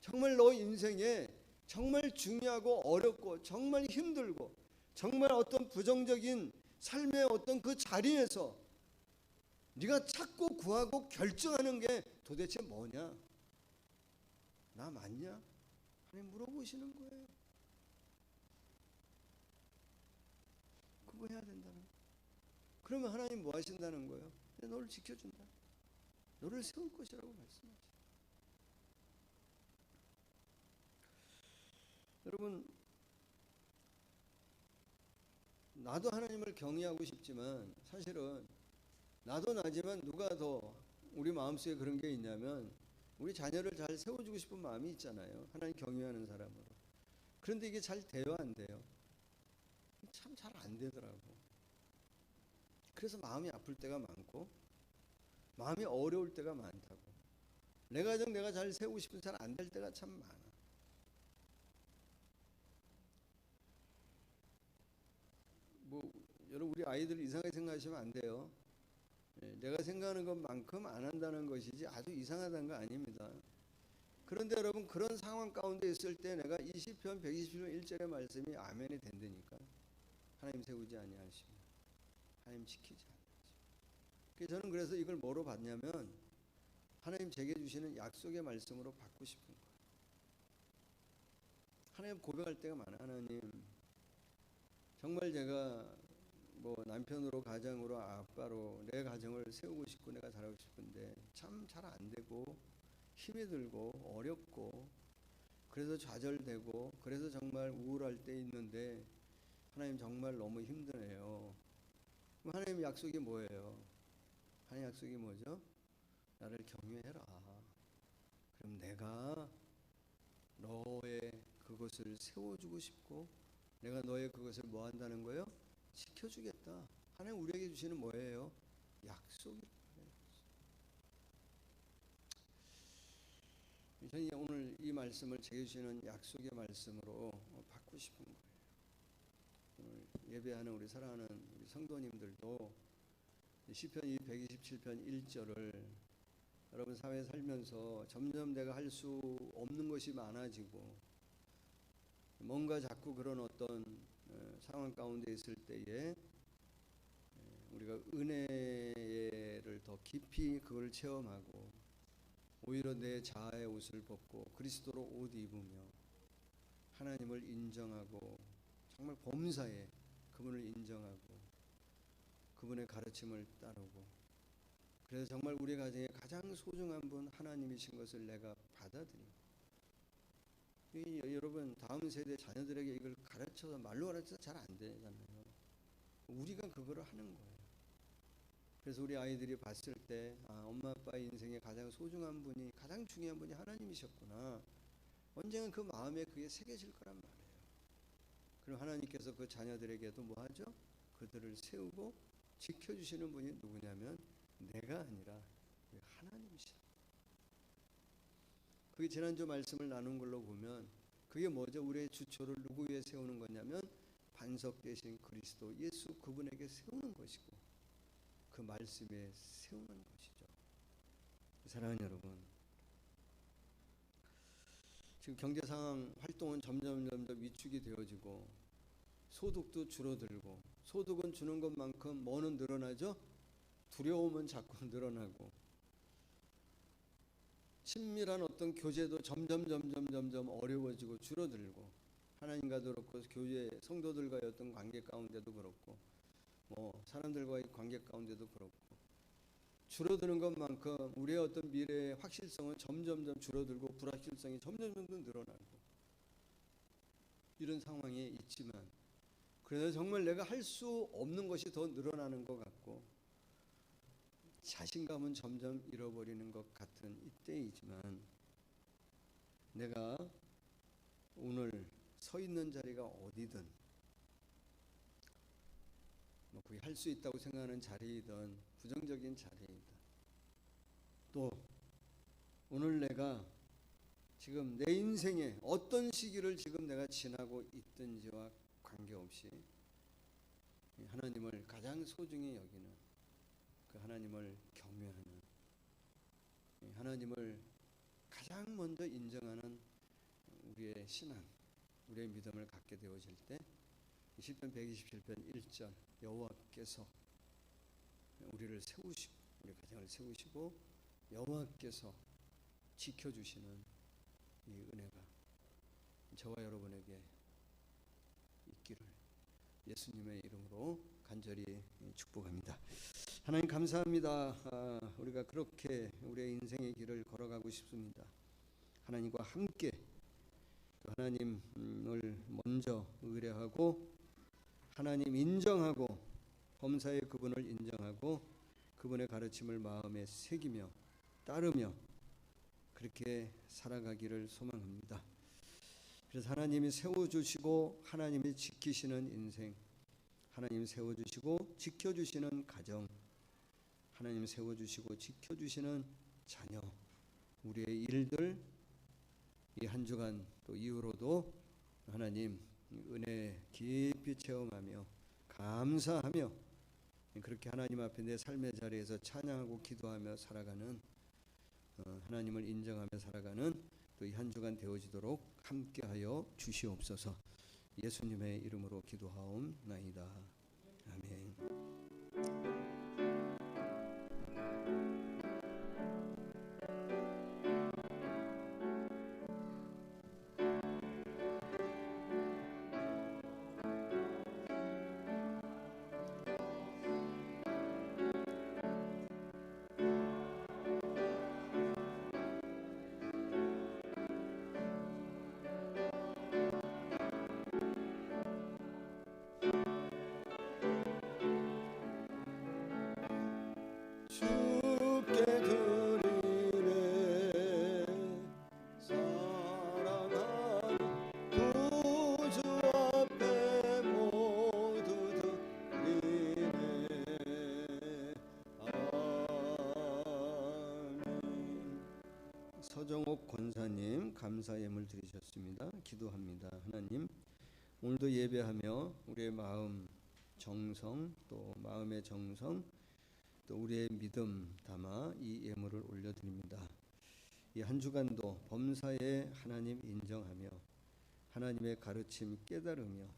정말 너 인생에 정말 중요하고 어렵고 정말 힘들고 정말 어떤 부정적인 삶의 어떤 그 자리에서 네가 찾고 구하고 결정하는 게 도대체 뭐냐? 나 맞냐? 하나님 물어보시는 거예요. 그거 해야 된다는 거예요. 그러면 하나님 뭐 하신다는 거예요? 너를 지켜준다. 너를 세울 것이라고 말씀하시죠. 여러분 나도 하나님을 경외하고 싶지만 사실은 나도 나지만 누가 더 우리 마음속에 그런 게 있냐면 우리 자녀를 잘 세워주고 싶은 마음이 있잖아요. 하나님 경외하는 사람으로. 그런데 이게 잘 돼요 안 돼요? 잘 안 되더라고. 그래서 마음이 아플 때가 많고 마음이 어려울 때가 많다고. 내 가정 내가 잘 세우고 싶은 잘 안 될 때가 참 많아. 뭐 여러분 우리 아이들 이상하게 생각하시면 안 돼요. 내가 생각하는 것만큼 안 한다는 것이지 아주 이상하다는 거 아닙니다. 그런데 여러분 그런 상황 가운데 있을 때 내가 이 시편 127편 1절의 말씀이 아멘이 된다니까. 하나님 세우지 아니하시며 하나님 지키지 아니하시며. 저는 그래서 이걸 뭐로 받냐면 하나님 제게 주시는 약속의 말씀으로 받고 싶은 거예요. 하나님 고백할 때가 많아. 하나님 정말 제가 뭐 남편으로 가장으로 아빠로 내 가정을 세우고 싶고 내가 잘하고 싶은데 참 잘 안 되고 힘이 들고 어렵고 그래서 좌절되고 그래서 정말 우울할 때 있는데 하나님 정말 너무 힘드네요. 그럼 하나님 약속이 뭐예요? 하나님 약속이 뭐죠? 나를 경외해라. 그럼 내가 너의 그것을 세워주고 싶고 내가 너의 그것을 뭐 한다는 거예요? 지켜주겠다. 하나님 우리에게 주시는 뭐예요? 약속이에요. 저는 오늘 이 말씀을 제게 주시는 약속의 말씀으로 받고 싶은 거예요. 오늘 예배하는 우리 사랑하는 우리 성도님들도 시편 127편 1절을 여러분 사회에 살면서 점점 내가 할 수 없는 것이 많아지고 뭔가 자꾸 그런 어떤 상황 가운데 있을 때에 우리가 은혜를 더 깊이 그걸 체험하고 오히려 내 자아의 옷을 벗고 그리스도로 옷 입으며 하나님을 인정하고 정말 범사에 그분을 인정하고 그분의 가르침을 따르고 그래서 정말 우리 가정에 가장 소중한 분 하나님이신 것을 내가 받아들이고 여러분 다음 세대 자녀들에게 이걸 가르쳐서 말로 가르쳐서 잘 안 되잖아요. 우리가 그거를 하는 거예요. 그래서 우리 아이들이 봤을 때 엄마 아빠의 인생에 가장 소중한 분이 가장 중요한 분이 하나님이셨구나. 언젠가 그 마음에 그게 새겨질 거란 말이에요. 그럼 하나님께서 그 자녀들에게도 뭐 하죠? 그들을 세우고 지켜주시는 분이 누구냐면 내가 아니라 하나님이시다. 그게 지난주 말씀을 나눈 걸로 보면 그게 뭐죠? 우리의 주초를 누구 위에 세우는 거냐면 반석 대신 그리스도 예수 그분에게 세우는 것이고 그 말씀에 세우는 것이죠. 사랑하는 여러분, 지금 경제 상황 활동은 점점 위축이 되어지고 소득도 줄어들고 소득은 주는 것만큼 뭐는 늘어나죠? 두려움은 자꾸 늘어나고 친밀한 어떤 교제도 점점 어려워지고 줄어들고 하나님과도 그렇고 교회 성도들과의 어떤 관계 가운데도 그렇고 뭐 사람들과의 관계 가운데도 그렇고 줄어드는 것만큼 우리의 어떤 미래의 확실성은 점점 줄어들고 불확실성이 점점 늘어나고 이런 상황에 있지만 그래서 정말 내가 할 수 없는 것이 더 늘어나는 것 같고 자신감은 점점 잃어버리는 것 같은 이때이지만 내가 오늘 서 있는 자리가 어디든 뭐 그게 할 수 있다고 생각하는 자리이든 부정적인 자리이든 또 오늘 내가 지금 내 인생에 어떤 시기를 지금 내가 지나고 있든지와 관계없이 하나님을 가장 소중히 여기는 그 하나님을 경외하는 하나님을 가장 먼저 인정하는 우리의 신앙, 우리의 믿음을 갖게 되어질 때 시편 127편 1절 여호와께서 우리를 세우시고 우리 가정을 세우시고 여호와께서 지켜주시는 이 은혜가 저와 여러분에게 있기를 예수님의 이름으로 간절히 축복합니다. 하나님 감사합니다. 우리가 그렇게 우리의 인생의 길을 걸어가고 싶습니다. 하나님과 함께 하나님을 먼저 의뢰하고 하나님 인정하고 범사의 그분을 인정하고 그분의 가르침을 마음에 새기며 따르며 그렇게 살아가기를 소망합니다. 그래서 하나님이 세워주시고 하나님이 지키시는 인생 하나님 세워주시고 지켜주시는 가정, 하나님 세워주시고 지켜주시는 자녀, 우리의 일들, 이 한 주간 또 이후로도 하나님 은혜 깊이 체험하며 감사하며 그렇게 하나님 앞에 내 삶의 자리에서 찬양하고 기도하며 살아가는, 하나님을 인정하며 살아가는 또 이 한 주간 되어지도록 함께하여 주시옵소서. 예수님의 이름으로 기도하옵나이다. 아멘. 주께 드리네 사랑하는 구주 앞에 모두 드리네. 아멘. 서정옥 권사님 감사 예물 드리셨습니다. 기도합니다. 하나님, 오늘도 예배하며 우리의 마음 정성, 또 마음의 정성, 또 우리의 믿음 담아 이 예물을 올려드립니다. 이 한 주간도 범사에 하나님 인정하며 하나님의 가르침 깨달으며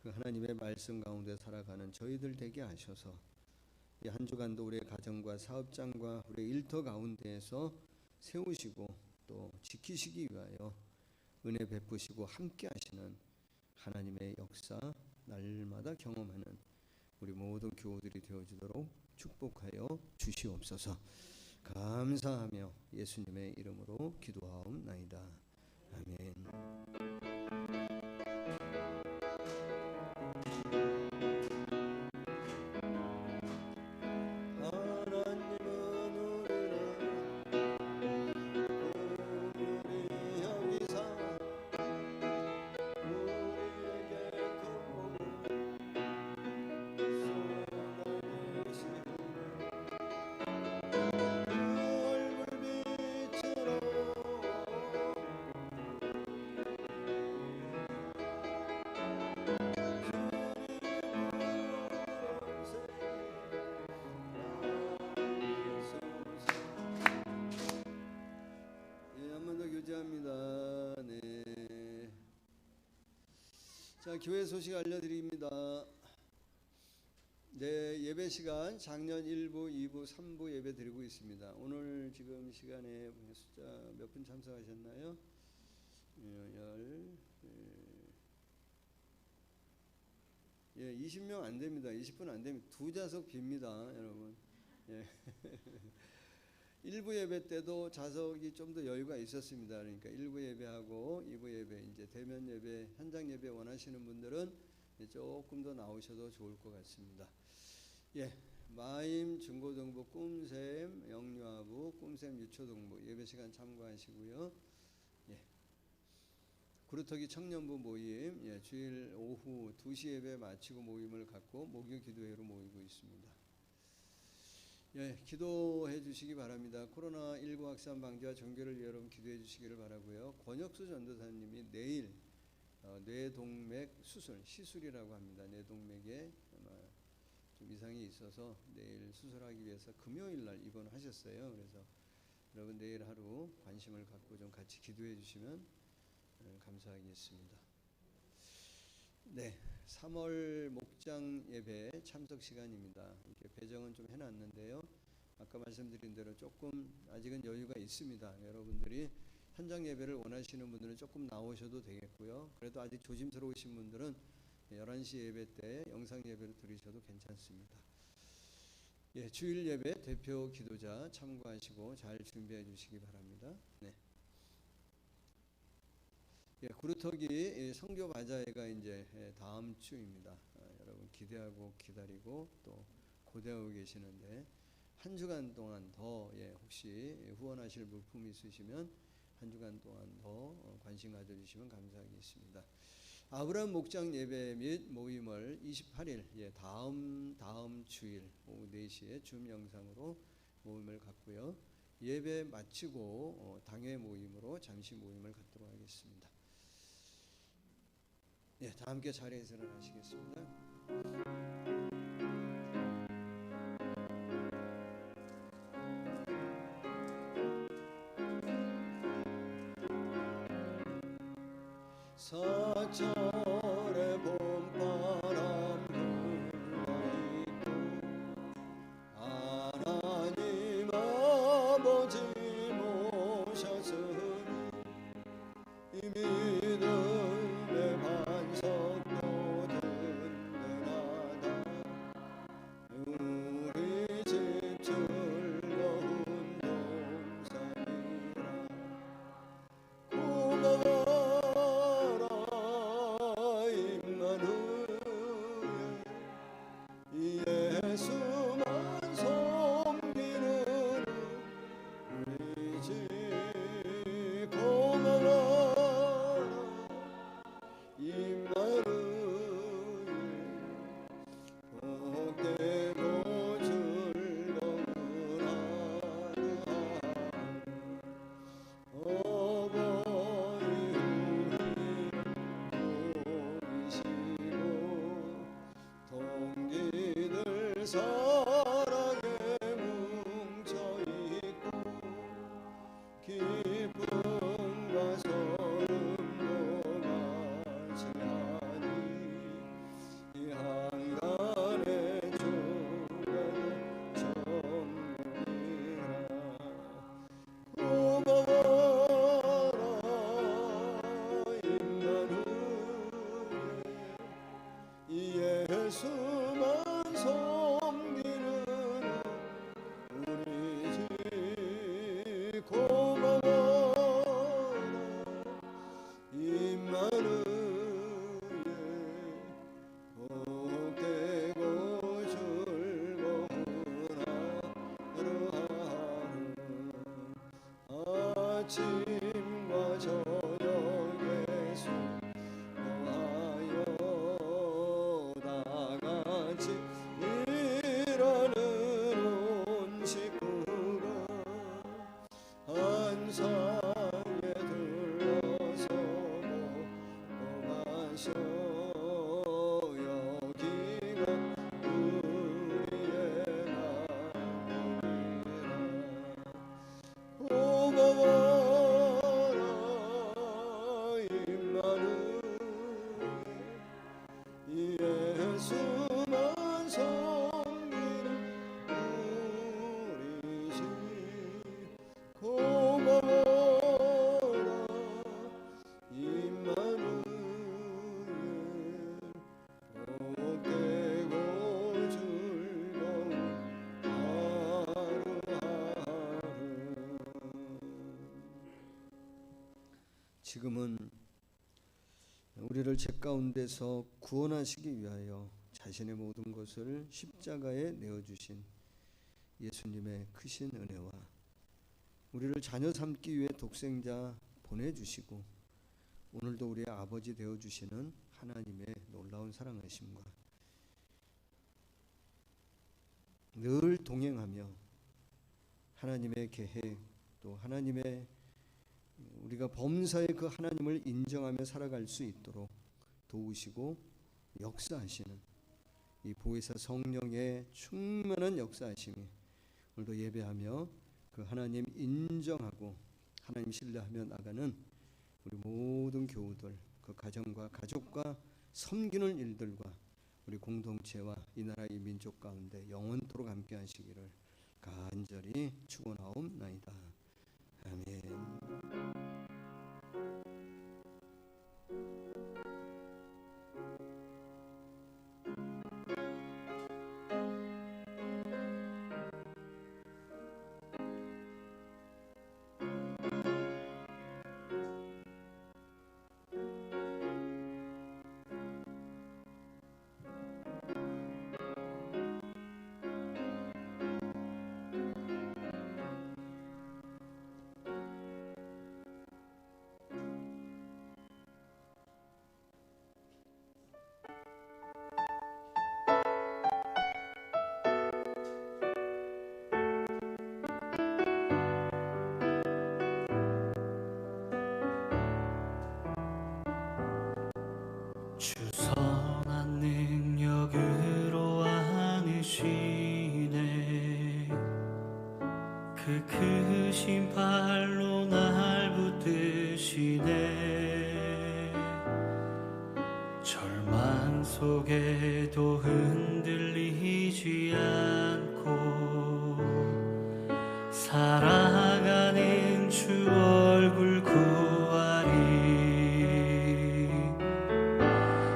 그 하나님의 말씀 가운데 살아가는 저희들 되게 하셔서 이 한 주간도 우리의 가정과 사업장과 우리의 일터 가운데에서 세우시고 또 지키시기 위하여 은혜 베푸시고 함께 하시는 하나님의 역사 날마다 경험하는 우리 모든 교우들이 되어지도록 축복하여 주시옵소서. 감사하며 예수님의 이름으로 기도하옵나이다. 아멘. 교제합니다. 네. 자, 교회 소식 알려드립니다. 네, 예배 시간 작년 1부, 2부, 3부 예배 드리고 있습니다. 오늘 지금 시간에 숫자 몇 분 참석하셨나요? 20명 안 됩니다. 20분 안 됩니다. 2좌석 빕니다, 여러분. 예. 1부 예배 때도 좌석이 좀 더 여유가 있었습니다. 그러니까 1부 예배하고 2부 예배, 이제 대면 예배, 현장 예배 원하시는 분들은 조금 더 나오셔도 좋을 것 같습니다. 예, 마임 중고등부 꿈샘 영유아부 꿈샘 유초등부 예배 시간 참고하시고요. 예, 구루터기 청년부 모임, 예, 주일 오후 2시 예배 마치고 모임을 갖고 목요 기도회로 모이고 있습니다. 예, 기도해 주시기 바랍니다. 코로나19 확산 방지와 종교를 위해 여러분 기도해 주시기를 바라고요. 권혁수 전도사님이 내일 뇌동맥 시술이라고 합니다. 뇌동맥에 아마 좀 이상이 있어서 내일 수술하기 위해서 금요일 날 입원하셨어요. 그래서 여러분 내일 하루 관심을 갖고 좀 같이 기도해 주시면 감사하겠습니다. 네, 3월 목장 예배 참석 시간입니다. 이렇게 배정은 좀 해놨는데요. 아까 말씀드린 대로 조금 아직은 여유가 있습니다. 여러분들이 현장 예배를 원하시는 분들은 조금 나오셔도 되겠고요. 그래도 아직 조심스러우신 분들은 11시 예배 때 영상 예배를 드리셔도 괜찮습니다. 예, 주일 예배 대표 기도자 참고하시고 잘 준비해 주시기 바랍니다. 네. 예, 구루터기 성교 맞아회가 이제 다음 주입니다. 여러분 기대하고 기다리고 또 고대하고 계시는데 한 주간 동안 더 혹시 후원하실 물품이 있으시면 한 주간 동안 더 관심 가져주시면 감사하겠습니다. 아브라함 목장 예배 및 모임을 28일, 다음 주일 오후 4시에 줌 영상으로 모임을 갖고요. 예배 마치고 당회 모임으로 잠시 모임을 갖도록 하겠습니다. 다 함께 자리에서 일어나시겠습니다. 사철의 봄바람 불어있고 하나님 아버지 모셨으니 이 믿음의 반석도 든든하다. 우리 집 즐거운 동산이라 고마워라 예수만 섬기는 우리 집 고마워라 임마누엘 복되고 즐거운 하루 어버이 동기들 사랑에 뭉쳐있고 기쁨과 소름도 맞이하니 이 한간의 주가 전문이라 고마워라 임마누엘 예수만 섬기는 우리 집 고마워라 임마누엘 복되고 즐거운 하루하루 아침과 저녁에 수고하여 다같이 일하는 온 식구가 한상에 들러서 먹고 마셔 여기가 우리의 나무니라 고마워라 임마누엘 예수만 섬기는 우리 집 고마워라 임마누엘 복되고 즐거운 하루하루 지금은 우리를 죄 가운데서 구원하시기 위하여 자신의 모든 것을 십자가에 내어주신 예수님의 크신 은혜와 우리를 자녀 삼기 위해 독생자 보내주시고 오늘도 우리의 아버지 되어주시는 하나님의 놀라운 사랑하심과 늘 동행하며 하나님의 계획 또 하나님의 우리가 범사의 그 하나님을 인정하며 살아갈 수 있도록 도우시고 역사하시는 이 보혜사 성령의 충만한 역사하심이 오늘도 예배하며 그 하나님 인정하고 하나님 신뢰하며 나가는 우리 모든 교우들 그 가정과 가족과 섬기는 일들과 우리 공동체와 이 나라 이 민족 가운데 영원토록 함께 하시기를 간절히 축원하옵나이다. 아멘. 그 크신 팔로 날 붙드시네. 절망 속에도 흔들리지 않고 살아가는 주 얼굴 구하리.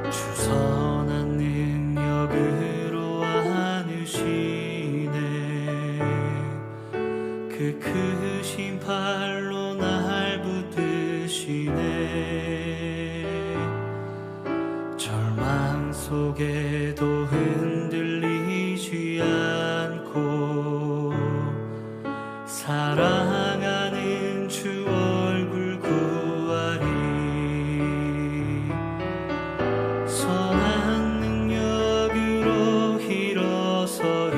주 선한 능력으로 안으시네. 그 크신 팔로 날 붙드시네. 절망 속에도 흔들리지 않고 사랑하는 주 얼굴 구하리. 선한 능력으로 일어서리.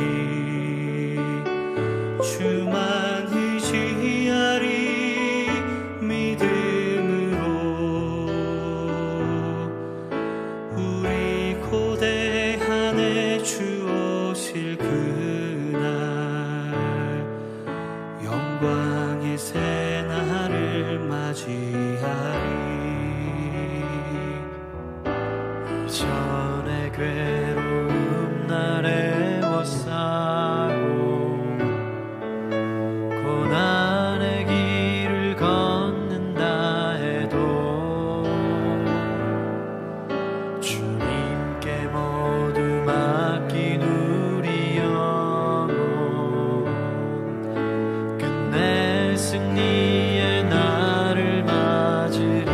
주만 의지하리. 믿음으로 우리 고대한에 주 오실 그날 영광의 새날을 맞이하리. 이전의 괴로움 날에 워싸고 고난의 길을 걷는다 해도 주님께 모두 맡긴 우리 영혼 끝내 승리의 날을 맞으리.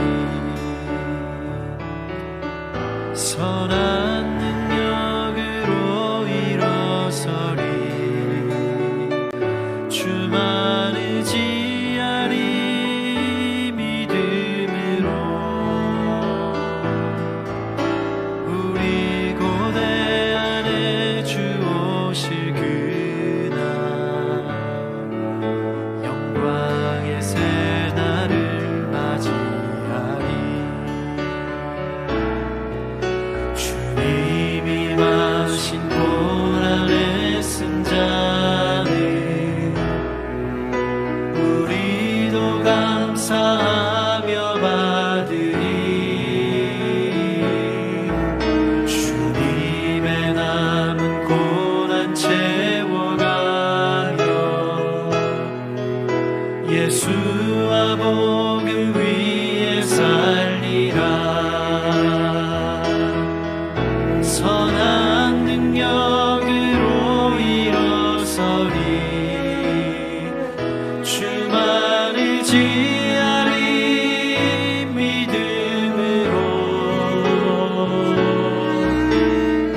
선한 능력으로 일어서리. 주만 의지하리. 믿음으로 우리 고대한에 주 오실 그날 영광의 새날을 맞이하리. 주님이 마신 고난의 승자는 우리도 감사하며 받으리. 주님의 남은 고난 채워가며 예수와 복음 위에 살리라. 선한 능력으로 일어서리. 주만 의지하리. 믿음으로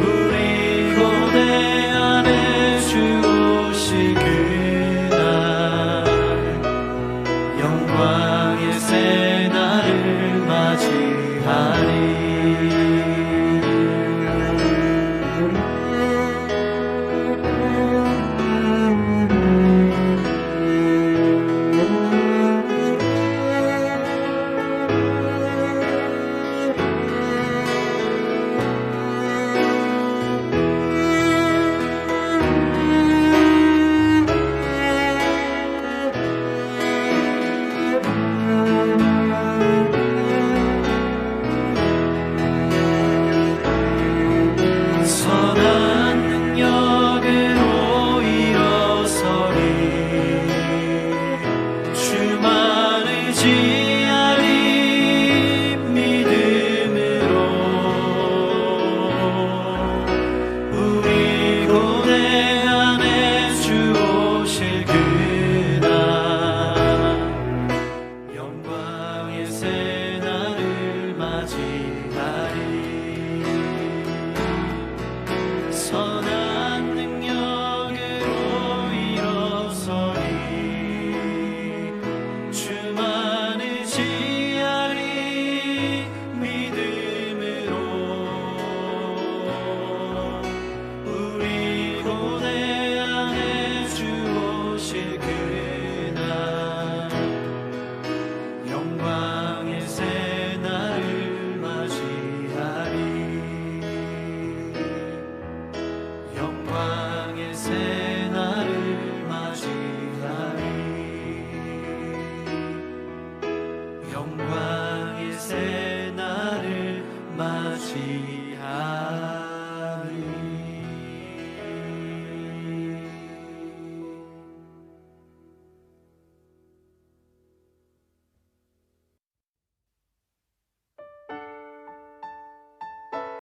우리 고대한에 주 오실 그날 영광의 새날을 맞이하리. 영광의 새날을 맞이하리.